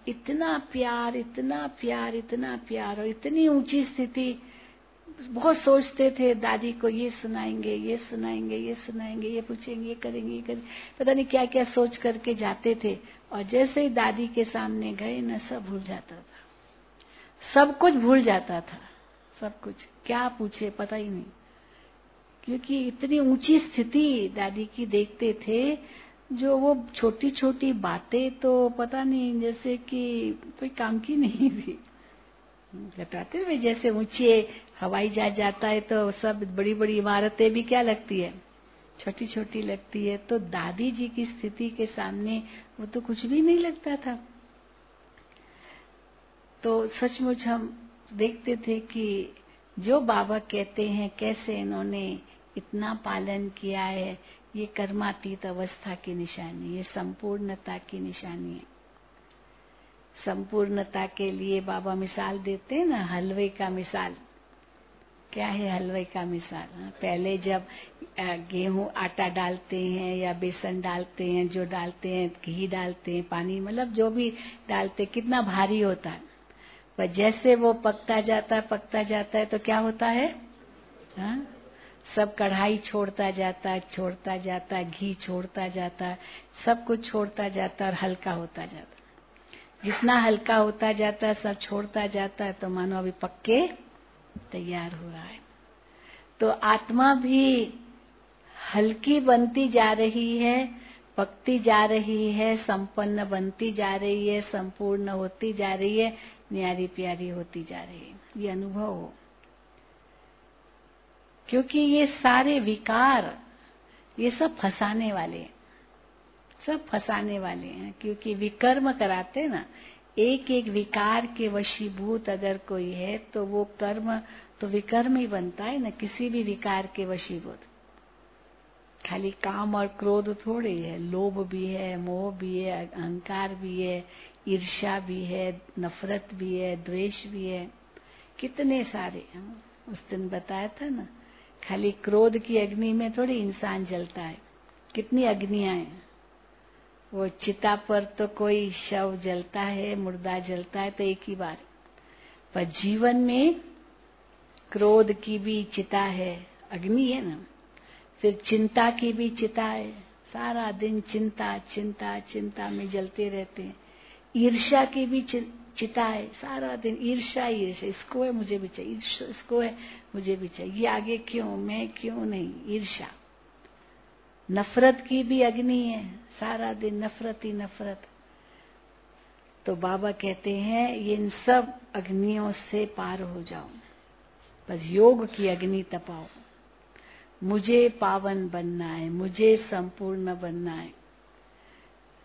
इतना प्यार, इतना प्यार, इतना प्यार, और इतनी ऊंची स्थिति। बहुत सोचते थे दादी को ये सुनाएंगे, ये सुनाएंगे, ये सुनाएंगे, ये पूछेंगे, ये करेंगे, ये करेंगे, पता नहीं क्या क्या सोच करके जाते थे। और जैसे ही दादी के सामने गए न, सब भूल जाता था, सब कुछ भूल जाता था, सब कुछ। क्या पूछे पता ही नहीं, क्योंकि इतनी ऊंची स्थिति दादी की देखते थे, जो वो छोटी छोटी बातें तो पता नहीं, जैसे कि कोई काम की नहीं थी। बताते हुए जैसे ऊंचे हवाई जहाज जाता है तो सब बड़ी बड़ी इमारतें भी क्या लगती है, छोटी छोटी लगती है। तो दादी जी की स्थिति के सामने वो तो कुछ भी नहीं लगता था। तो सचमुच हम देखते थे कि जो बाबा कहते हैं, कैसे इन्होंने इतना पालन किया है, ये कर्मातीत अवस्था की निशानी, ये संपूर्णता की निशानी है। संपूर्णता के लिए बाबा मिसाल देते हैं ना, हलवे का मिसाल। क्या है हलवे का मिसाल? पहले जब गेहूं आटा डालते हैं या बेसन डालते हैं, जो डालते हैं, घी डालते हैं, पानी, मतलब जो भी डालते, कितना भारी होता है। पर जैसे वो पकता जाता है तो क्या होता है? हाँ, सब कढ़ाई छोड़ता जाता है, घी छोड़ता जाता है, सब कुछ छोड़ता जाता है और हल्का होता जाता है। जितना हल्का होता जाता है, सब छोड़ता जाता है, तो मानो अभी पक्के तैयार हो रहा है। तो आत्मा भी हल्की बनती जा रही है, पकती जा रही है, संपन्न बनती जा रही है, संपूर्ण होती जा रही है, न्यारी प्यारी होती जा रही है। ये अनुभव हो, क्योंकि ये सारे विकार, ये सब फंसाने वाले हैं, सब फंसाने वाले हैं। क्योंकि विकर्म कराते ना, एक एक विकार के वशीभूत अगर कोई है तो वो कर्म तो विकर्म ही बनता है ना, किसी भी विकार के वशीभूत। खाली काम और क्रोध थोड़े है, लोभ भी है, मोह भी है, अहंकार भी है, ईर्ष्या भी है, नफरत भी है, द्वेष भी है, कितने सारे। उस दिन बताया था ना, खाली क्रोध की अग्नि में थोड़ी इंसान जलता है, कितनी अग्नियां हैं। वो चिता पर तो कोई शव जलता है, मुर्दा जलता है तो एक ही बार, पर जीवन में क्रोध की भी चिता है, अग्नि है ना। फिर चिंता की भी चिता है, सारा दिन चिंता चिंता चिंता में जलते रहते हैं। ईर्ष्या की भी चिता है, सारा दिन ईर्ष्या ईर्ष्या, इसको है मुझे भी चाहिए, इसको है मुझे भी चाहिए, ये आगे क्यों, मैं क्यों नहीं, ईर्ष्या। नफरत की भी अग्नि है, सारा दिन नफरत ही नफरत। तो बाबा कहते हैं ये इन सब अग्नियों से पार हो जाओ, बस योग की अग्नि तपाओ। मुझे पावन बनना है, मुझे संपूर्ण बनना है,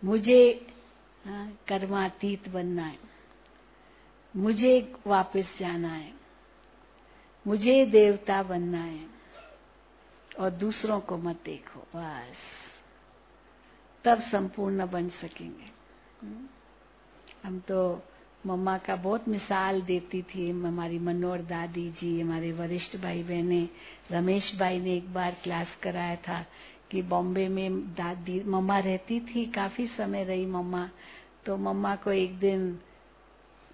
मुझे कर्मातीत बनना है, मुझे वापस जाना है, मुझे देवता बनना है, और दूसरों को मत देखो, बस तब संपूर्ण बन सकेंगे। हम तो मम्मा का बहुत मिसाल देती थी, हमारी मनोहर दादी जी, हमारे वरिष्ठ भाई बहने, रमेश भाई ने एक बार क्लास कराया था कि बॉम्बे में दादी मम्मा रहती थी, काफी समय रही मम्मा। तो मम्मा को एक दिन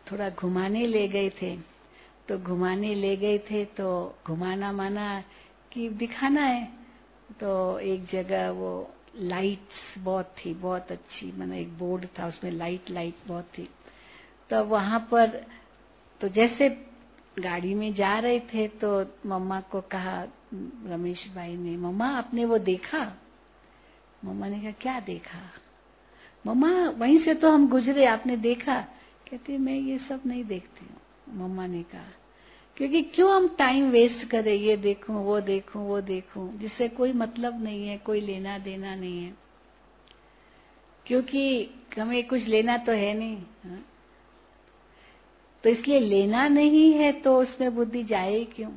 थोड़ा घुमाने ले गए थे, तो घुमाने ले गए थे तो घुमाना माना कि दिखाना है। तो एक जगह वो लाइट्स बहुत थी, बहुत अच्छी, माना एक बोर्ड था उसमें लाइट बहुत थी। तो वहां पर तो जैसे गाड़ी में जा रहे थे तो मम्मा को कहा रमेश भाई ने, मम्मा आपने वो देखा? मम्मा ने कहा क्या देखा? मम्मा वहीं से तो हम गुजरे, आपने देखा? कहती मैं ये सब नहीं देखती हूँ। मम्मा ने कहा क्योंकि क्यों हम टाइम वेस्ट करें, ये देखूं वो देखूं जिससे कोई मतलब नहीं है, कोई लेना देना नहीं है, क्योंकि हमें कुछ लेना तो है नहीं। हाँ? तो इसलिए लेना नहीं है तो उसमें बुद्धि जाए क्यों?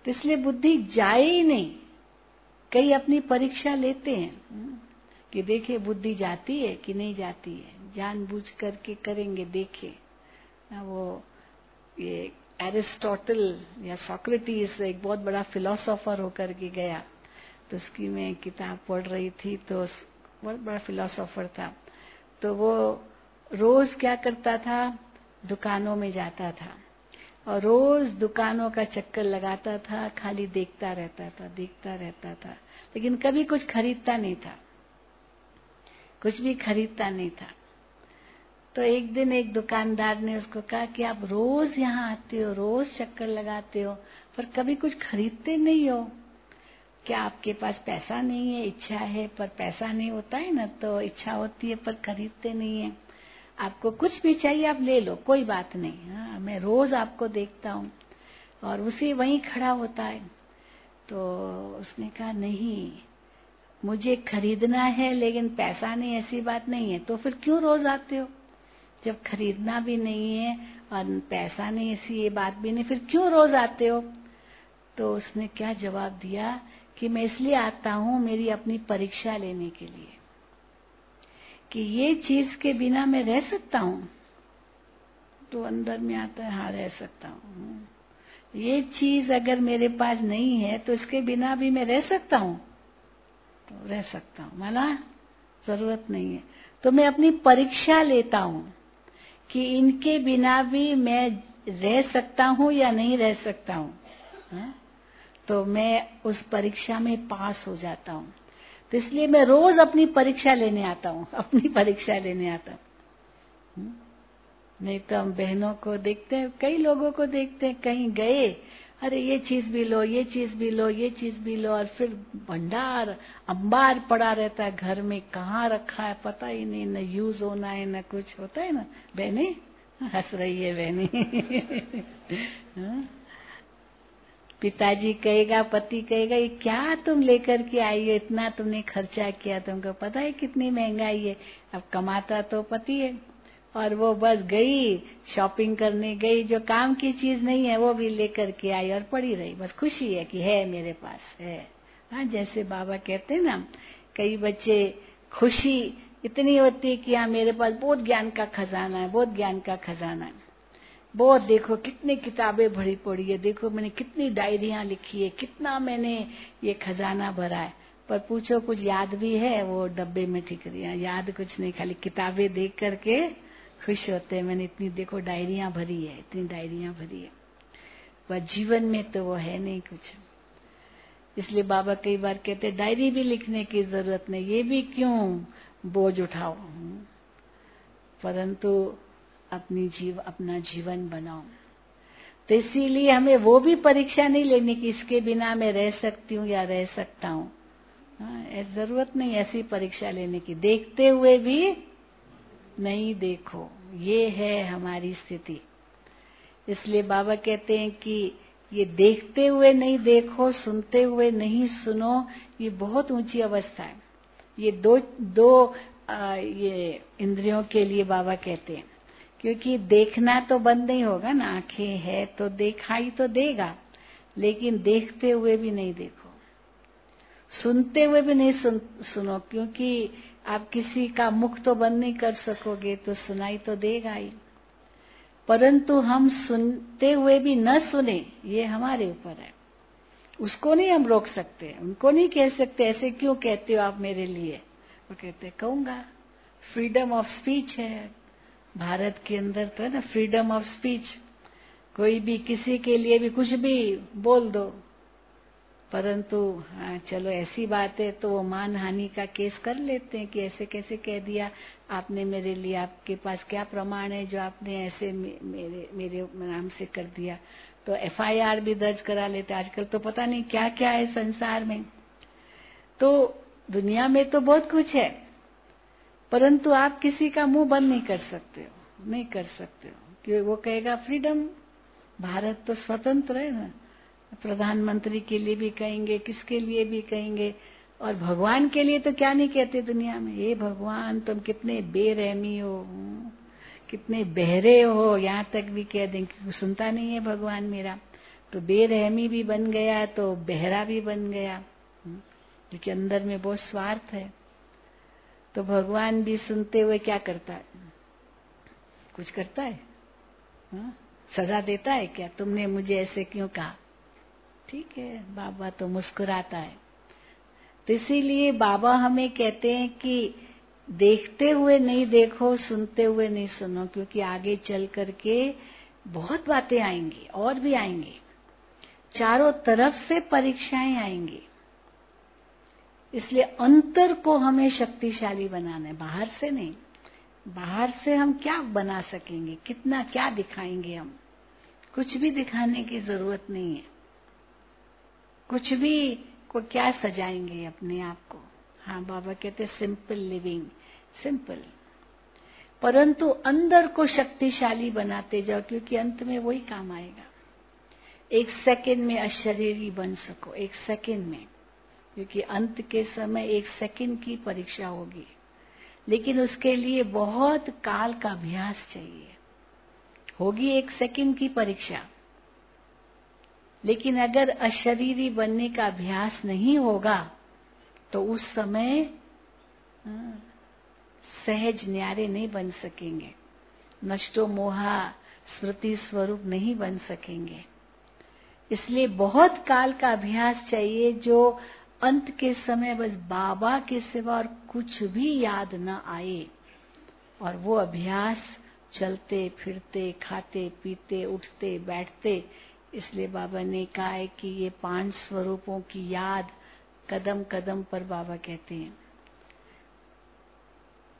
तो इसलिए बुद्धि जाए ही नहीं। कई अपनी परीक्षा लेते हैं कि देखे बुद्धि जाती है कि नहीं जाती है, जानबूझ करके करेंगे, देखे। वो ये एरिस्टोटल या सोक्रेटिस एक बहुत बड़ा फिलोसोफर होकर के गया, तो उसकी मैं किताब पढ़ रही थी, तो बहुत बड़ा फिलोसोफर था। तो वो रोज क्या करता था, दुकानों में जाता था और रोज दुकानों का चक्कर लगाता था, खाली देखता रहता था, लेकिन कभी कुछ खरीदता नहीं था, कुछ भी खरीदता नहीं था। तो एक दिन एक दुकानदार ने उसको कहा कि आप रोज यहाँ आते हो, रोज चक्कर लगाते हो, पर कभी कुछ खरीदते नहीं हो, क्या आपके पास पैसा नहीं है? इच्छा है पर पैसा नहीं होता है ना, तो इच्छा होती है पर खरीदते नहीं है। आपको कुछ भी चाहिए आप ले लो, कोई बात नहीं। हाँ, मैं रोज आपको देखता हूँ। और उसी वहीं खड़ा होता है। तो उसने कहा नहीं, मुझे खरीदना है लेकिन पैसा नहीं, ऐसी बात नहीं है। तो फिर क्यों रोज आते हो? जब खरीदना भी नहीं है और पैसा नहीं, ऐसी ये बात भी नहीं, फिर क्यों रोज आते हो? तो उसने क्या जवाब दिया कि मैं इसलिए आता हूँ मेरी अपनी परीक्षा लेने के लिए, कि ये चीज के बिना मैं रह सकता हूँ। तो अंदर में आता है हाँ रह सकता हूँ, ये चीज अगर मेरे पास नहीं है तो इसके बिना भी मैं रह सकता हूँ, तो रह सकता हूँ, माना जरूरत नहीं है। तो मैं अपनी परीक्षा लेता हूँ कि इनके बिना भी मैं रह सकता हूँ या नहीं रह सकता हूँ। तो मैं उस परीक्षा में पास हो जाता हूँ। तो इसलिए मैं रोज अपनी परीक्षा लेने आता हूँ, अपनी परीक्षा लेने आता हूँ। नहीं तो हम बहनों को देखते हैं, कई लोगों को देखते हैं, कहीं गए, अरे ये चीज भी लो, ये चीज भी लो, ये चीज भी लो, और फिर भंडार अंबार पड़ा रहता है घर में, कहाँ रखा है पता ही नहीं, न यूज होना है न कुछ होता है ना। बहने हंस रही है बहने। पिताजी कहेगा, पति कहेगा, ये क्या तुम लेकर के आई हो, इतना तुमने खर्चा किया, तुमको पता है कितनी महंगाई है। अब कमाता तो पति है, और वो बस गई शॉपिंग करने गई, जो काम की चीज नहीं है वो भी लेकर के आई और पड़ी रही, बस खुशी है कि है मेरे पास है। हाँ, जैसे बाबा कहते हैं ना, कई बच्चे खुशी इतनी होती है कि हाँ मेरे पास बहुत ज्ञान का खजाना है, बहुत ज्ञान का खजाना है, बहुत देखो कितनी किताबें भरी पड़ी है, देखो मैंने कितनी डायरियां लिखी है, कितना मैंने ये खजाना भरा है। पर पूछो कुछ याद भी है? वो डब्बे में ठीक रही है, याद कुछ नहीं, खाली किताबें देख करके खुश होते हैं, मैंने इतनी देखो डायरियां भरी है, इतनी डायरियां भरी है, पर जीवन में तो वो है नहीं कुछ। इसलिए बाबा कई बार कहते डायरी भी लिखने की जरूरत नहीं, ये भी क्यों बोझ उठाओ, परंतु अपना जीवन बनाओ। तो इसीलिए हमें वो भी परीक्षा नहीं लेनी कि इसके बिना मैं रह सकती हूँ या रह सकता हूँ। जरूरत नहीं ऐसी परीक्षा लेने की, देखते हुए भी नहीं देखो, ये है हमारी स्थिति। इसलिए बाबा कहते हैं कि ये देखते हुए नहीं देखो, सुनते हुए नहीं सुनो, ये बहुत ऊंची अवस्था है। ये दो ये इंद्रियों के लिए बाबा कहते हैं, क्योंकि देखना तो बंद नहीं होगा ना, आंखें है तो दिखाई तो देगा, लेकिन देखते हुए भी नहीं देखो, सुनते हुए भी नहीं सुनो, क्योंकि आप किसी का मुख तो बंद नहीं कर सकोगे, तो सुनाई तो देगा ही। परंतु हम सुनते हुए भी न सुने, ये हमारे ऊपर है। उसको नहीं हम रोक सकते, उनको नहीं कह सकते ऐसे क्यों कहते हो आप मेरे लिए। वो कहते कहूंगा, फ्रीडम ऑफ स्पीच है भारत के अंदर, तो है ना फ्रीडम ऑफ स्पीच। कोई भी किसी के लिए भी कुछ भी बोल दो, परंतु हाँ चलो ऐसी बात है तो वो मान हानि का केस कर लेते हैं कि ऐसे कैसे कह दिया आपने मेरे लिए, आपके पास क्या प्रमाण है जो आपने ऐसे मेरे नाम से कर दिया। तो FIR भी दर्ज करा लेते। आजकल तो पता नहीं क्या क्या है संसार में। तो दुनिया में तो बहुत कुछ है, परंतु आप किसी का मुंह बंद नहीं कर सकते हो, नहीं कर सकते हो, क्योंकि वो कहेगा फ्रीडम, भारत तो स्वतंत्र है ना। प्रधानमंत्री के लिए भी कहेंगे, किसके लिए भी कहेंगे, और भगवान के लिए तो क्या नहीं कहते दुनिया में। ये भगवान तुम कितने बेरहमी हो, कितने बहरे हो, यहाँ तक भी कह देंगे, सुनता नहीं है भगवान मेरा। तो बेरहमी भी बन गया तो बहरा भी बन गया, क्योंकि अंदर में बहुत स्वार्थ है। तो भगवान भी सुनते हुए क्या करता है, कुछ करता है? हाँ? सजा देता है क्या, तुमने मुझे ऐसे क्यों कहा? ठीक है, बाबा तो मुस्कुराता है। तो इसीलिए बाबा हमें कहते हैं कि देखते हुए नहीं देखो, सुनते हुए नहीं सुनो, क्योंकि आगे चल करके बहुत बातें आएंगी और भी आएंगी, चारों तरफ से परीक्षाएं आएंगी। इसलिए अंतर को हमें शक्तिशाली बनाना है, बाहर से नहीं। बाहर से हम क्या बना सकेंगे, कितना क्या दिखाएंगे हम? कुछ भी दिखाने की जरूरत नहीं है। कुछ भी को क्या सजाएंगे अपने आप को? हाँ, बाबा कहते सिंपल लिविंग, सिंपल, परंतु अंदर को शक्तिशाली बनाते जाओ, क्योंकि अंत में वही काम आएगा। एक सेकंड में अशरीरी बन सको, एक सेकंड में, क्योंकि अंत के समय एक सेकंड की परीक्षा होगी, लेकिन उसके लिए बहुत काल का अभ्यास चाहिए। होगी एक सेकंड की परीक्षा, लेकिन अगर अशरीरी बनने का अभ्यास नहीं होगा तो उस समय सहज न्यारे नहीं बन सकेंगे, नष्टो मोहा स्मृति स्वरूप नहीं बन सकेंगे। इसलिए बहुत काल का अभ्यास चाहिए, जो अंत के समय बस बाबा के सिवा और कुछ भी याद न आए, और वो अभ्यास चलते फिरते, खाते पीते, उठते बैठते। इसलिए बाबा ने कहा है कि ये 5 स्वरूपों की याद कदम कदम पर बाबा कहते हैं।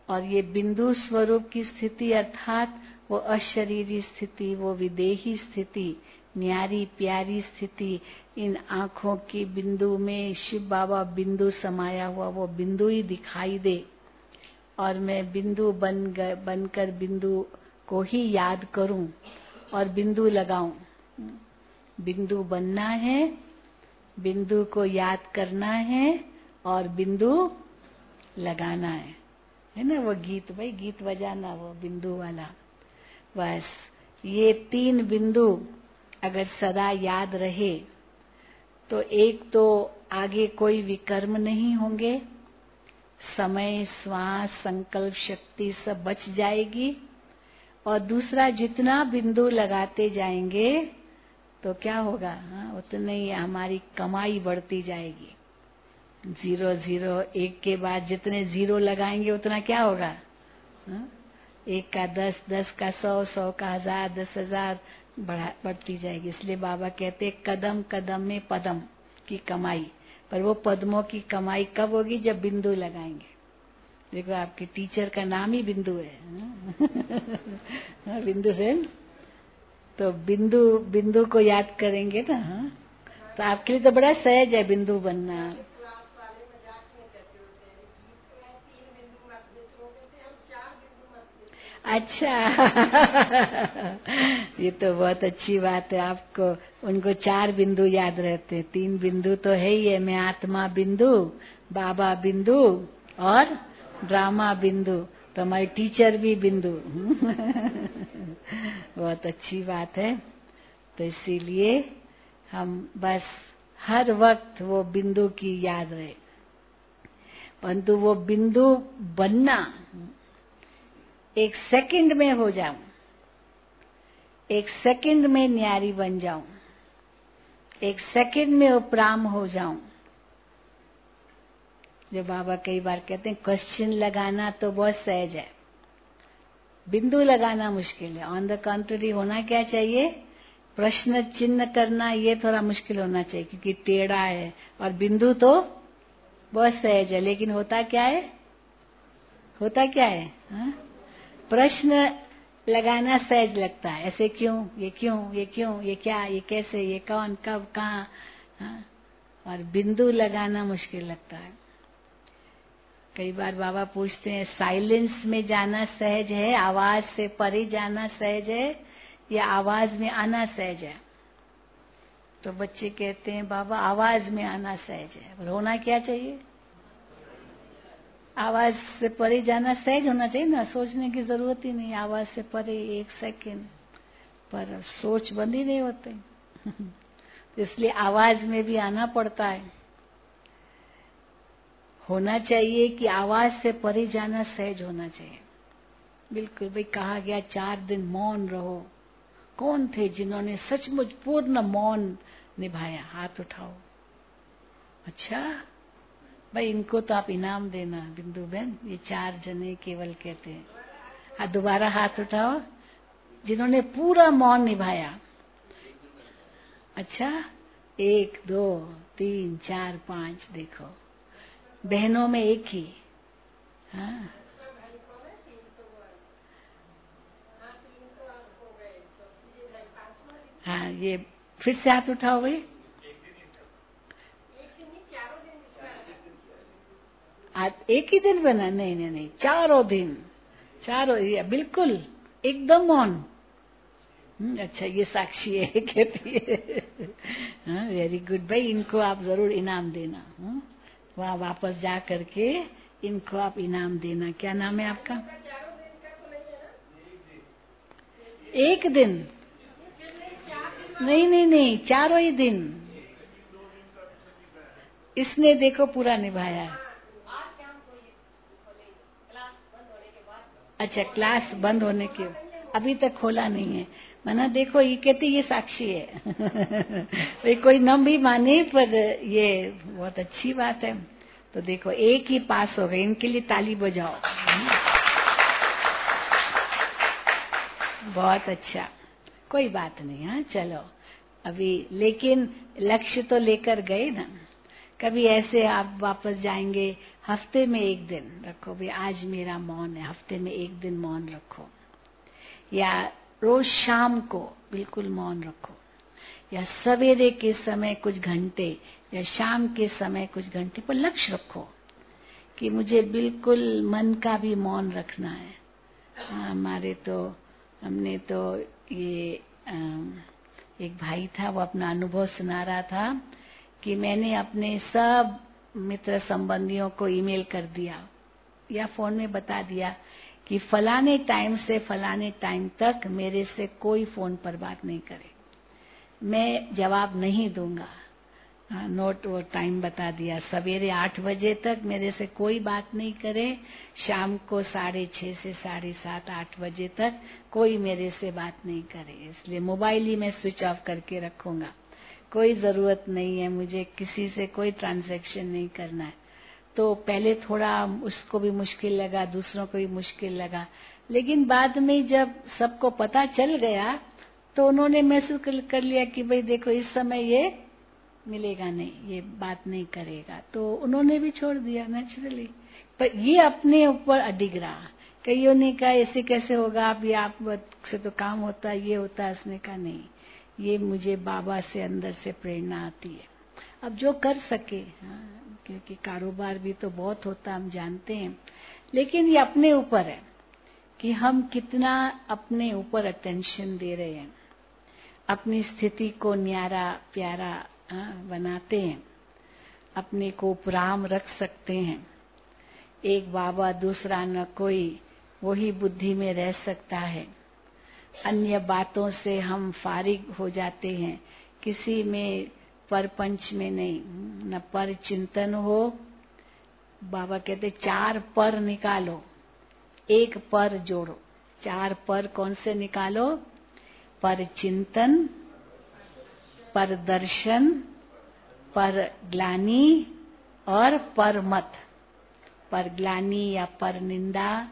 और ये बिंदु स्वरूप की स्थिति अर्थात वो अशरीरी स्थिति, वो विदेही स्थिति, न्यारी प्यारी स्थिति, इन आंखों की बिंदु में शिव बाबा बिंदु समाया हुआ, वो बिंदु ही दिखाई दे और मैं बिंदु बनकर बिंदु को ही याद करूं और बिंदु लगाऊं। बिंदु बनना है, बिंदु को याद करना है और बिंदु लगाना है ना? वो गीत, भाई गीत बजाना, वो बिंदु वाला। बस ये 3 बिंदु अगर सदा याद रहे तो एक तो आगे कोई विकर्म नहीं होंगे, समय, श्वास, संकल्प शक्ति सब बच जाएगी। और दूसरा, जितना बिंदु लगाते जाएंगे तो क्या होगा? हाँ, उतने ही हमारी कमाई बढ़ती जाएगी। 0 0 1 के बाद जितने 0 लगाएंगे उतना क्या होगा? हाँ? 1 का 10, 10 का 100, 100 का 1000, 10,000 बढ़ती जाएगी। इसलिए बाबा कहते कदम कदम में पदम की कमाई। पर वो पद्मों की कमाई कब होगी? जब बिंदु लगाएंगे। देखो आपके टीचर का नाम ही बिंदु है। हाँ, बिंदु है। तो बिंदु को याद करेंगे ना। हाँ? तो आपके लिए तो बड़ा सहज है बिंदु बनना। अच्छा ये तो बहुत अच्छी बात है, आपको उनको 4 बिंदु याद रहते हैं। 3 बिंदु तो है ही है, मैं आत्मा बिंदु, बाबा बिंदु और ड्रामा बिंदु। तो हमारे टीचर भी बिंदु। बहुत अच्छी बात है। तो इसीलिए हम बस हर वक्त वो बिंदु की याद रहे, परंतु वो बिंदु बनना एक सेकंड में हो जाऊं, एक सेकंड में न्यारी बन जाऊं, एक सेकंड में उपराम हो जाऊं। जो बाबा कई बार कहते हैं क्वेश्चन लगाना तो बहुत सहज है, बिंदु लगाना मुश्किल है। ऑन द कंट्री होना क्या चाहिए, प्रश्न चिन्ह करना ये थोड़ा मुश्किल होना चाहिए, क्योंकि टेढ़ा है, और बिंदु तो बहुत सहज है। लेकिन होता क्या है, होता क्या है, हाँ? प्रश्न लगाना सहज लगता है, ऐसे क्यों, ये क्यों, ये क्यों, ये क्या, ये कैसे, ये कौन, कब, कहाँ, हाँ? और बिंदु लगाना मुश्किल लगता है। कई बार बाबा पूछते हैं साइलेंस में जाना सहज है, आवाज से परे जाना सहज है, या आवाज में आना सहज है? तो बच्चे कहते हैं बाबा आवाज में आना सहज है। पर होना क्या चाहिए, आवाज से परे जाना सहज होना चाहिए ना, सोचने की जरूरत ही नहीं। आवाज से परे एक सेकंड पर सोच बंद ही नहीं होते इसलिए आवाज में भी आना पड़ता है। होना चाहिए कि आवाज से परे जाना सहज होना चाहिए। बिल्कुल भाई, कहा गया 4 दिन मौन रहो। कौन थे जिन्होंने सचमुच पूर्ण मौन निभाया, हाथ उठाओ। अच्छा भाई, इनको तो आप इनाम देना बिंदु बहन, ये 4 जने केवल कहते हैं। दोबारा हाथ उठाओ जिन्होंने पूरा मौन निभाया। अच्छा, 1 2 3 4 5, देखो बहनों में एक ही। हाँ, हाँ, ये फिर से हाथ उठाओ भाई। आज एक ही दिन बना? नहीं नहीं नहीं, 4 दिन, 4 बिल्कुल एकदम मौन। अच्छा, ये साक्षी है कहती है। हाँ, वेरी गुड भाई, इनको आप जरूर इनाम देना। वहाँ वापस जा करके इनको आप इनाम देना। क्या नाम है आपका? 1 दिन? नहीं नहीं नहीं, 4 ही दिन। इसने देखो पूरा निभाया। अच्छा, क्लास बंद होने के अभी तक खोला नहीं है। मना देखो, ये कहती ये साक्षी है कोई न भी माने, पर ये बहुत अच्छी बात है। तो देखो, एक ही पास हो गए, इनके लिए ताली बजाओ। बहुत अच्छा, कोई बात नहीं। हाँ चलो अभी, लेकिन लक्ष्य तो लेकर गए ना। कभी ऐसे आप वापस जाएंगे, हफ्ते में 1 दिन रखो भी, आज मेरा मौन है, हफ्ते में 1 दिन मौन रखो, या रोज शाम को बिल्कुल मौन रखो, या सवेरे के समय कुछ घंटे, या शाम के समय कुछ घंटे, पर लक्ष्य रखो कि मुझे बिल्कुल मन का भी मौन रखना है। हमने तो ये एक भाई था, वो अपना अनुभव सुना रहा था कि मैंने अपने सब मित्र संबंधियों को ईमेल कर दिया या फोन में बता दिया कि फलाने टाइम से फलाने टाइम तक मेरे से कोई फोन पर बात नहीं करे, मैं जवाब नहीं दूंगा। नोट वो टाइम बता दिया, सवेरे 8 बजे तक मेरे से कोई बात नहीं करे, शाम को 6:30 से 7:30 8 बजे तक कोई मेरे से बात नहीं करे। इसलिए मोबाइल ही मैं स्विच ऑफ करके रखूंगा, कोई जरूरत नहीं है मुझे, किसी से कोई ट्रांजैक्शन नहीं करना है। तो पहले थोड़ा उसको भी मुश्किल लगा, दूसरों को भी मुश्किल लगा, लेकिन बाद में जब सबको पता चल गया तो उन्होंने महसूस कर लिया कि भाई देखो, इस समय ये मिलेगा नहीं, ये बात नहीं करेगा, तो उन्होंने भी छोड़ दिया नेचुरली। पर ये अपने ऊपर अडिग रहा। कईयों ने कहा ऐसे कैसे होगा, आप ये आप से तो काम होता है, ये होता है। उसने कहा नहीं, ये मुझे बाबा से अंदर से प्रेरणा आती है, अब जो कर सके। हाँ, क्योंकि कारोबार भी तो बहुत होता, हम जानते हैं, लेकिन ये अपने ऊपर है कि हम कितना अपने ऊपर अटेंशन दे रहे हैं, अपनी स्थिति को न्यारा प्यारा बनाते हैं, अपने को उपराम रख सकते हैं। एक बाबा दूसरा न कोई, वही बुद्धि में रह सकता है। अन्य बातों से हम फारिग हो जाते हैं, किसी में परपंच में नहीं, न पर चिंतन हो। बाबा कहते 4 पर निकालो, 1 पर जोड़ो। 4 पर कौन से निकालो? पर चिंतन, पर दर्शन, पर ग्लानि और पर मत। पर ग्लानि या पर निंदा,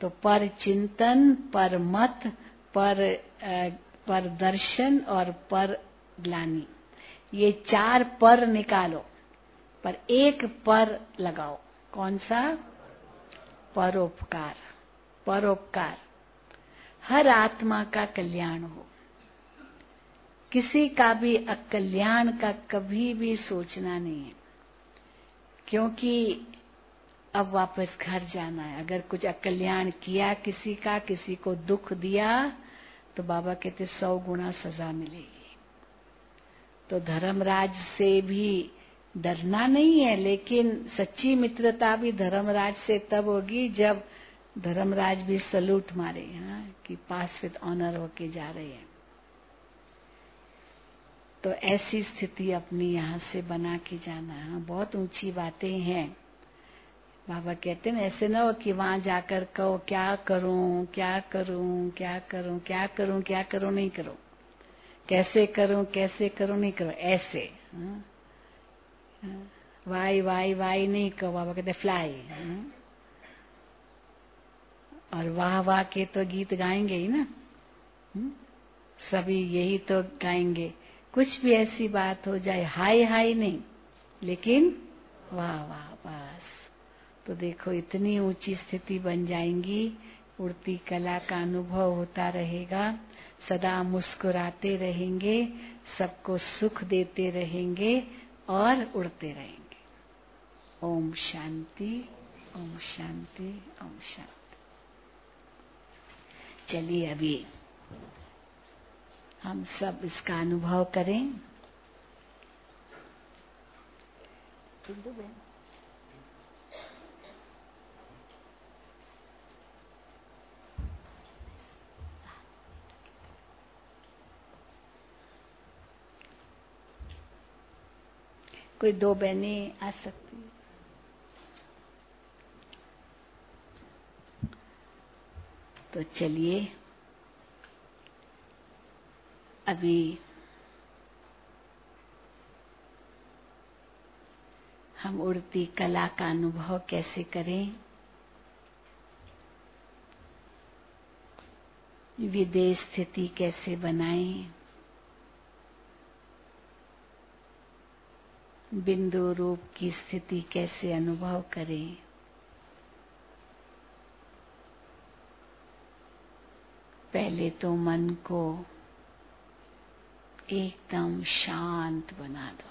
तो पर चिंतन, पर मत, पर दर्शन और पर ग्लानि। ये 4 पर निकालो, पर एक पर लगाओ। कौन सा? परोपकार। परोपकार। हर आत्मा का कल्याण हो, किसी का भी अकल्याण का कभी भी सोचना नहीं है, क्योंकि अब वापस घर जाना है। अगर कुछ अकल्याण किया किसी का, किसी को दुख दिया, तो बाबा कहते 100 गुना सजा मिलेगी। तो धर्मराज से भी डरना नहीं है, लेकिन सच्ची मित्रता भी धर्मराज से तब होगी जब धर्मराज भी सलूट मारे, हाँ, कि पास विद ऑनर होके जा रहे हैं। तो ऐसी स्थिति अपनी यहाँ से बना के जाना है। हाँ, बहुत ऊंची बातें हैं। बाबा कहते हैं ऐसे ना हो कि वहां जाकर कहो क्या करूं, क्या करूं, क्या करूं, क्या करूं, क्या करूं, नहीं करो, कैसे करूं, कैसे करूं, नहीं करो, ऐसे। हाँ? वाई वाई वाई नहीं कहो, बाबा कहते फ्लाई। और वाह वाह के तो गीत गाएंगे ही ना, सभी यही तो गाएंगे। कुछ भी ऐसी बात हो जाए, हाय हाय नहीं, लेकिन वाह वाह बस। तो देखो इतनी ऊंची स्थिति बन जाएंगी, उड़ती कला का अनुभव होता रहेगा, सदा मुस्कुराते रहेंगे, सबको सुख देते रहेंगे और उड़ते रहेंगे। ओम शांति, ओम शांति, ओम शांति। चलिए अभी हम सब इसका अनुभव करें। कोई 2 बहनें आ सकती है। तो चलिए अभी हम उड़ती कला का अनुभव कैसे करें, विदेश स्थिति कैसे बनाएं, बिंदु रूप की स्थिति कैसे अनुभव करें, पहले तो मन को एकदम शांत बना दो।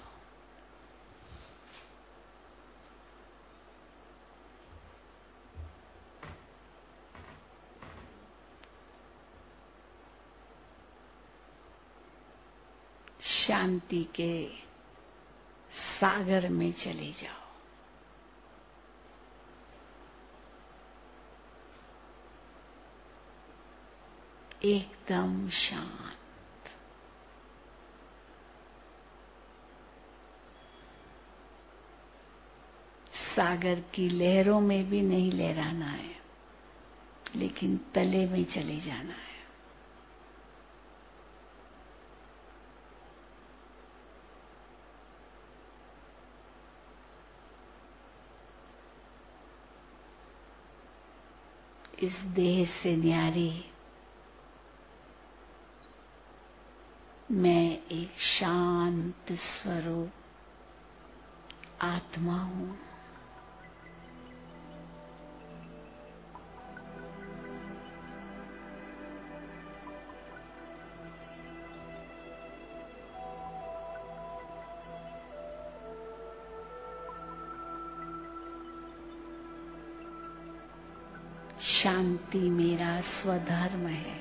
शांति के सागर में चले जाओ। एकदम शांत। सागर की लहरों में भी नहीं लहराना है, लेकिन तले में चले जाना है। इस देह से न्यारी मैं एक शांत स्वरूप आत्मा हूँ। शांति मेरा स्वधर्म है।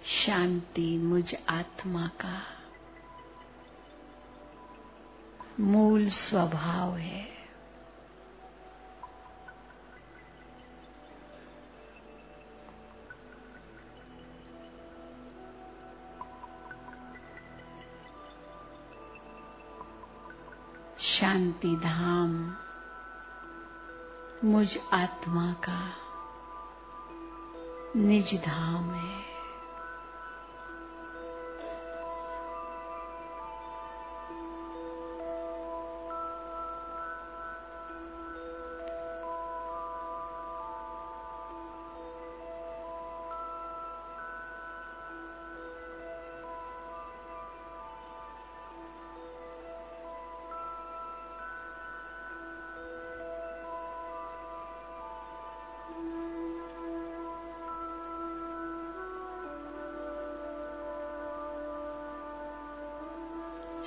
शांति मुझ आत्मा का मूल स्वभाव है। शांति धाम मुझ आत्मा का निज धाम है।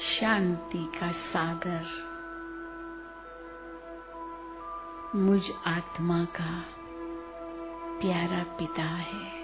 शांति का सागर मुझ आत्मा का प्यारा पिता है।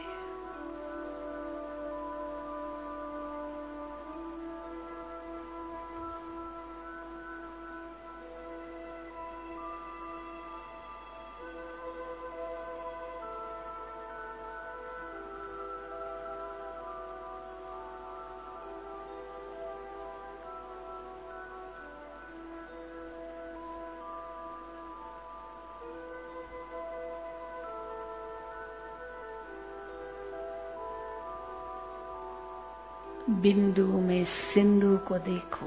बिंदु में सिंधु को देखो।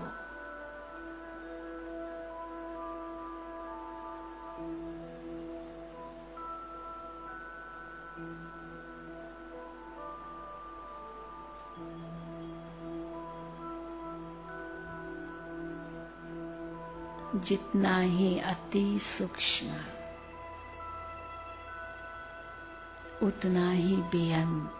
जितना ही अति सूक्ष्म उतना ही बेअंत।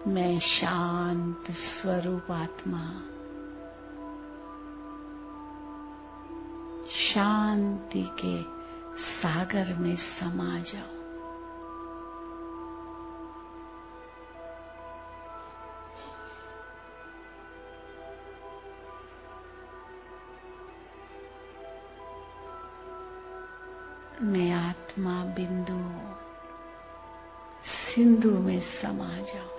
मैं शांत स्वरूप आत्मा शांति के सागर में समा जाऊं। मैं आत्मा बिंदु सिंधु में समा जाऊं।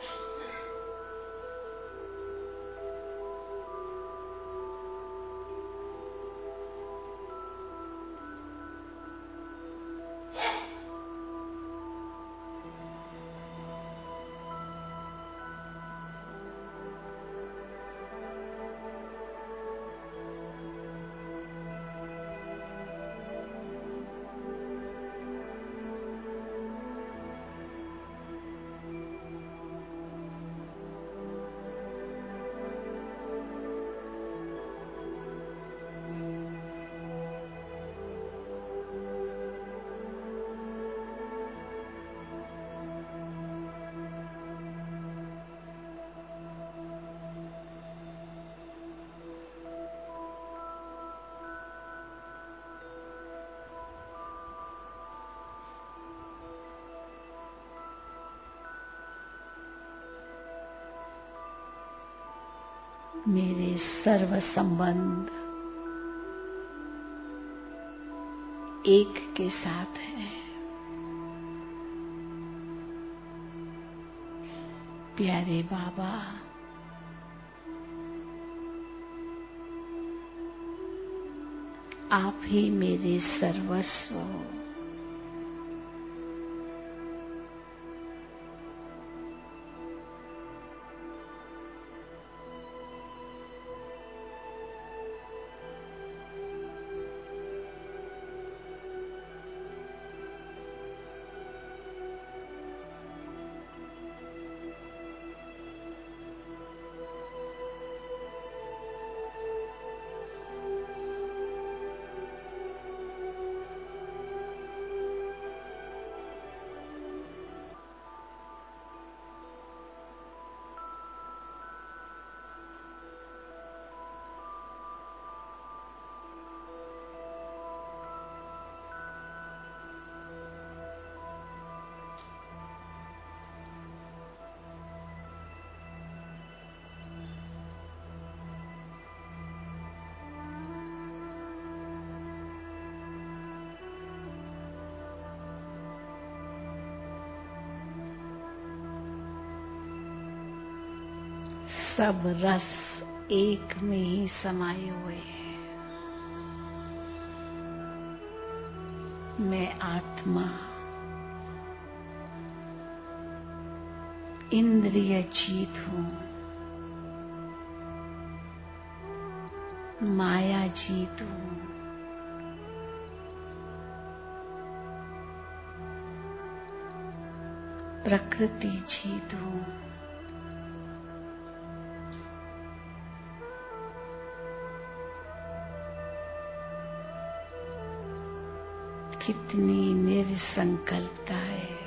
मेरे सर्व संबंध एक के साथ है। प्यारे बाबा, आप ही मेरे सर्वस्व हो। सब रस एक में ही समाये हुए हैं। मैं आत्मा इंद्रिय जीत हूँ, माया जीत हूँ। प्रकृति जीत हूँ। कितनी निर्संकल्पता है।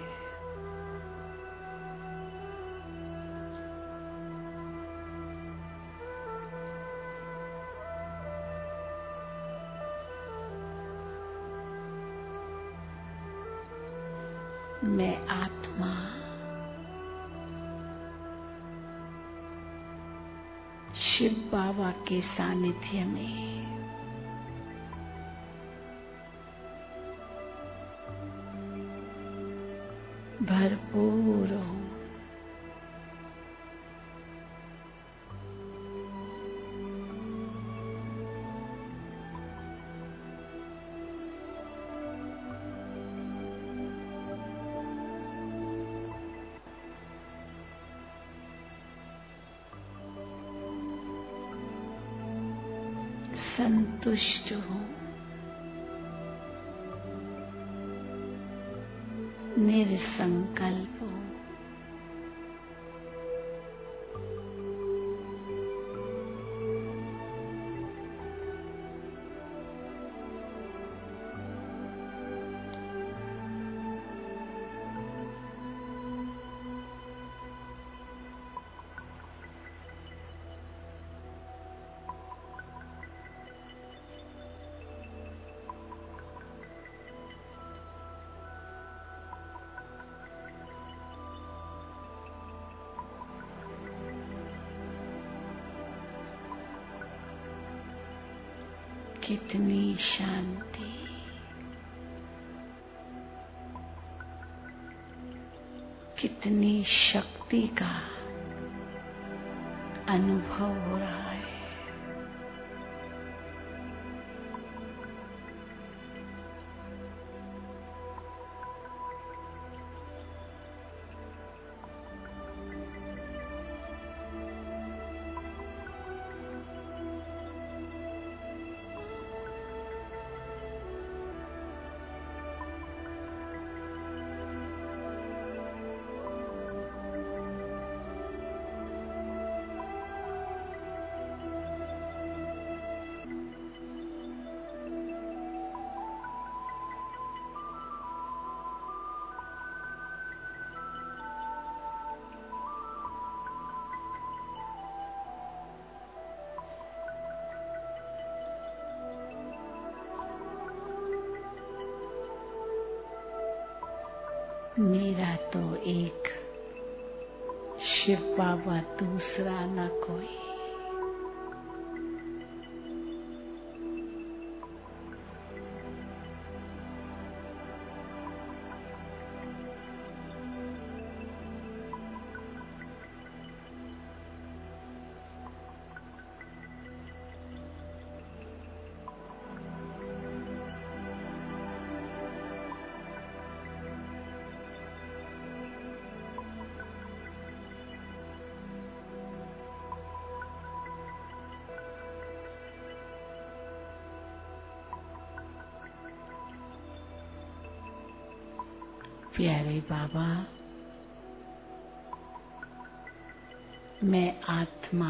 मैं आत्मा शिव बाबा के सानिध्य में भरपूर हूँ। संतुष्ट हूँ, निर्संकल्प हूँ। कितनी शांति, कितनी शक्ति का अनुभव हो रहा है। मेरा तो एक शिव बाबा, दूसरा न कोई। प्यारे बाबा, मैं आत्मा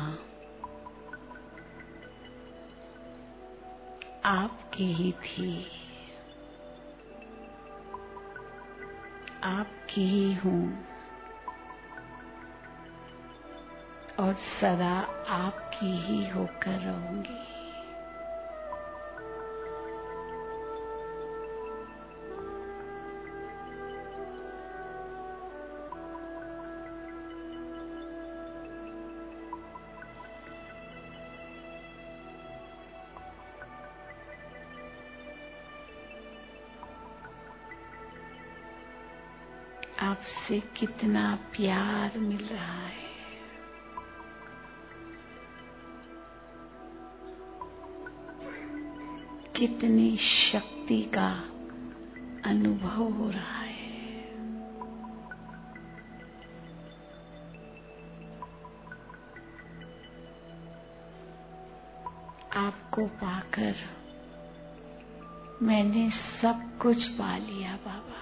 आपकी ही थी, आपकी ही हूँ और सदा आपकी ही होकर रहूंगी। आपसे कितना प्यार मिल रहा है। कितनी शक्ति का अनुभव हो रहा है। आपको पाकर मैंने सब कुछ पा लिया बाबा।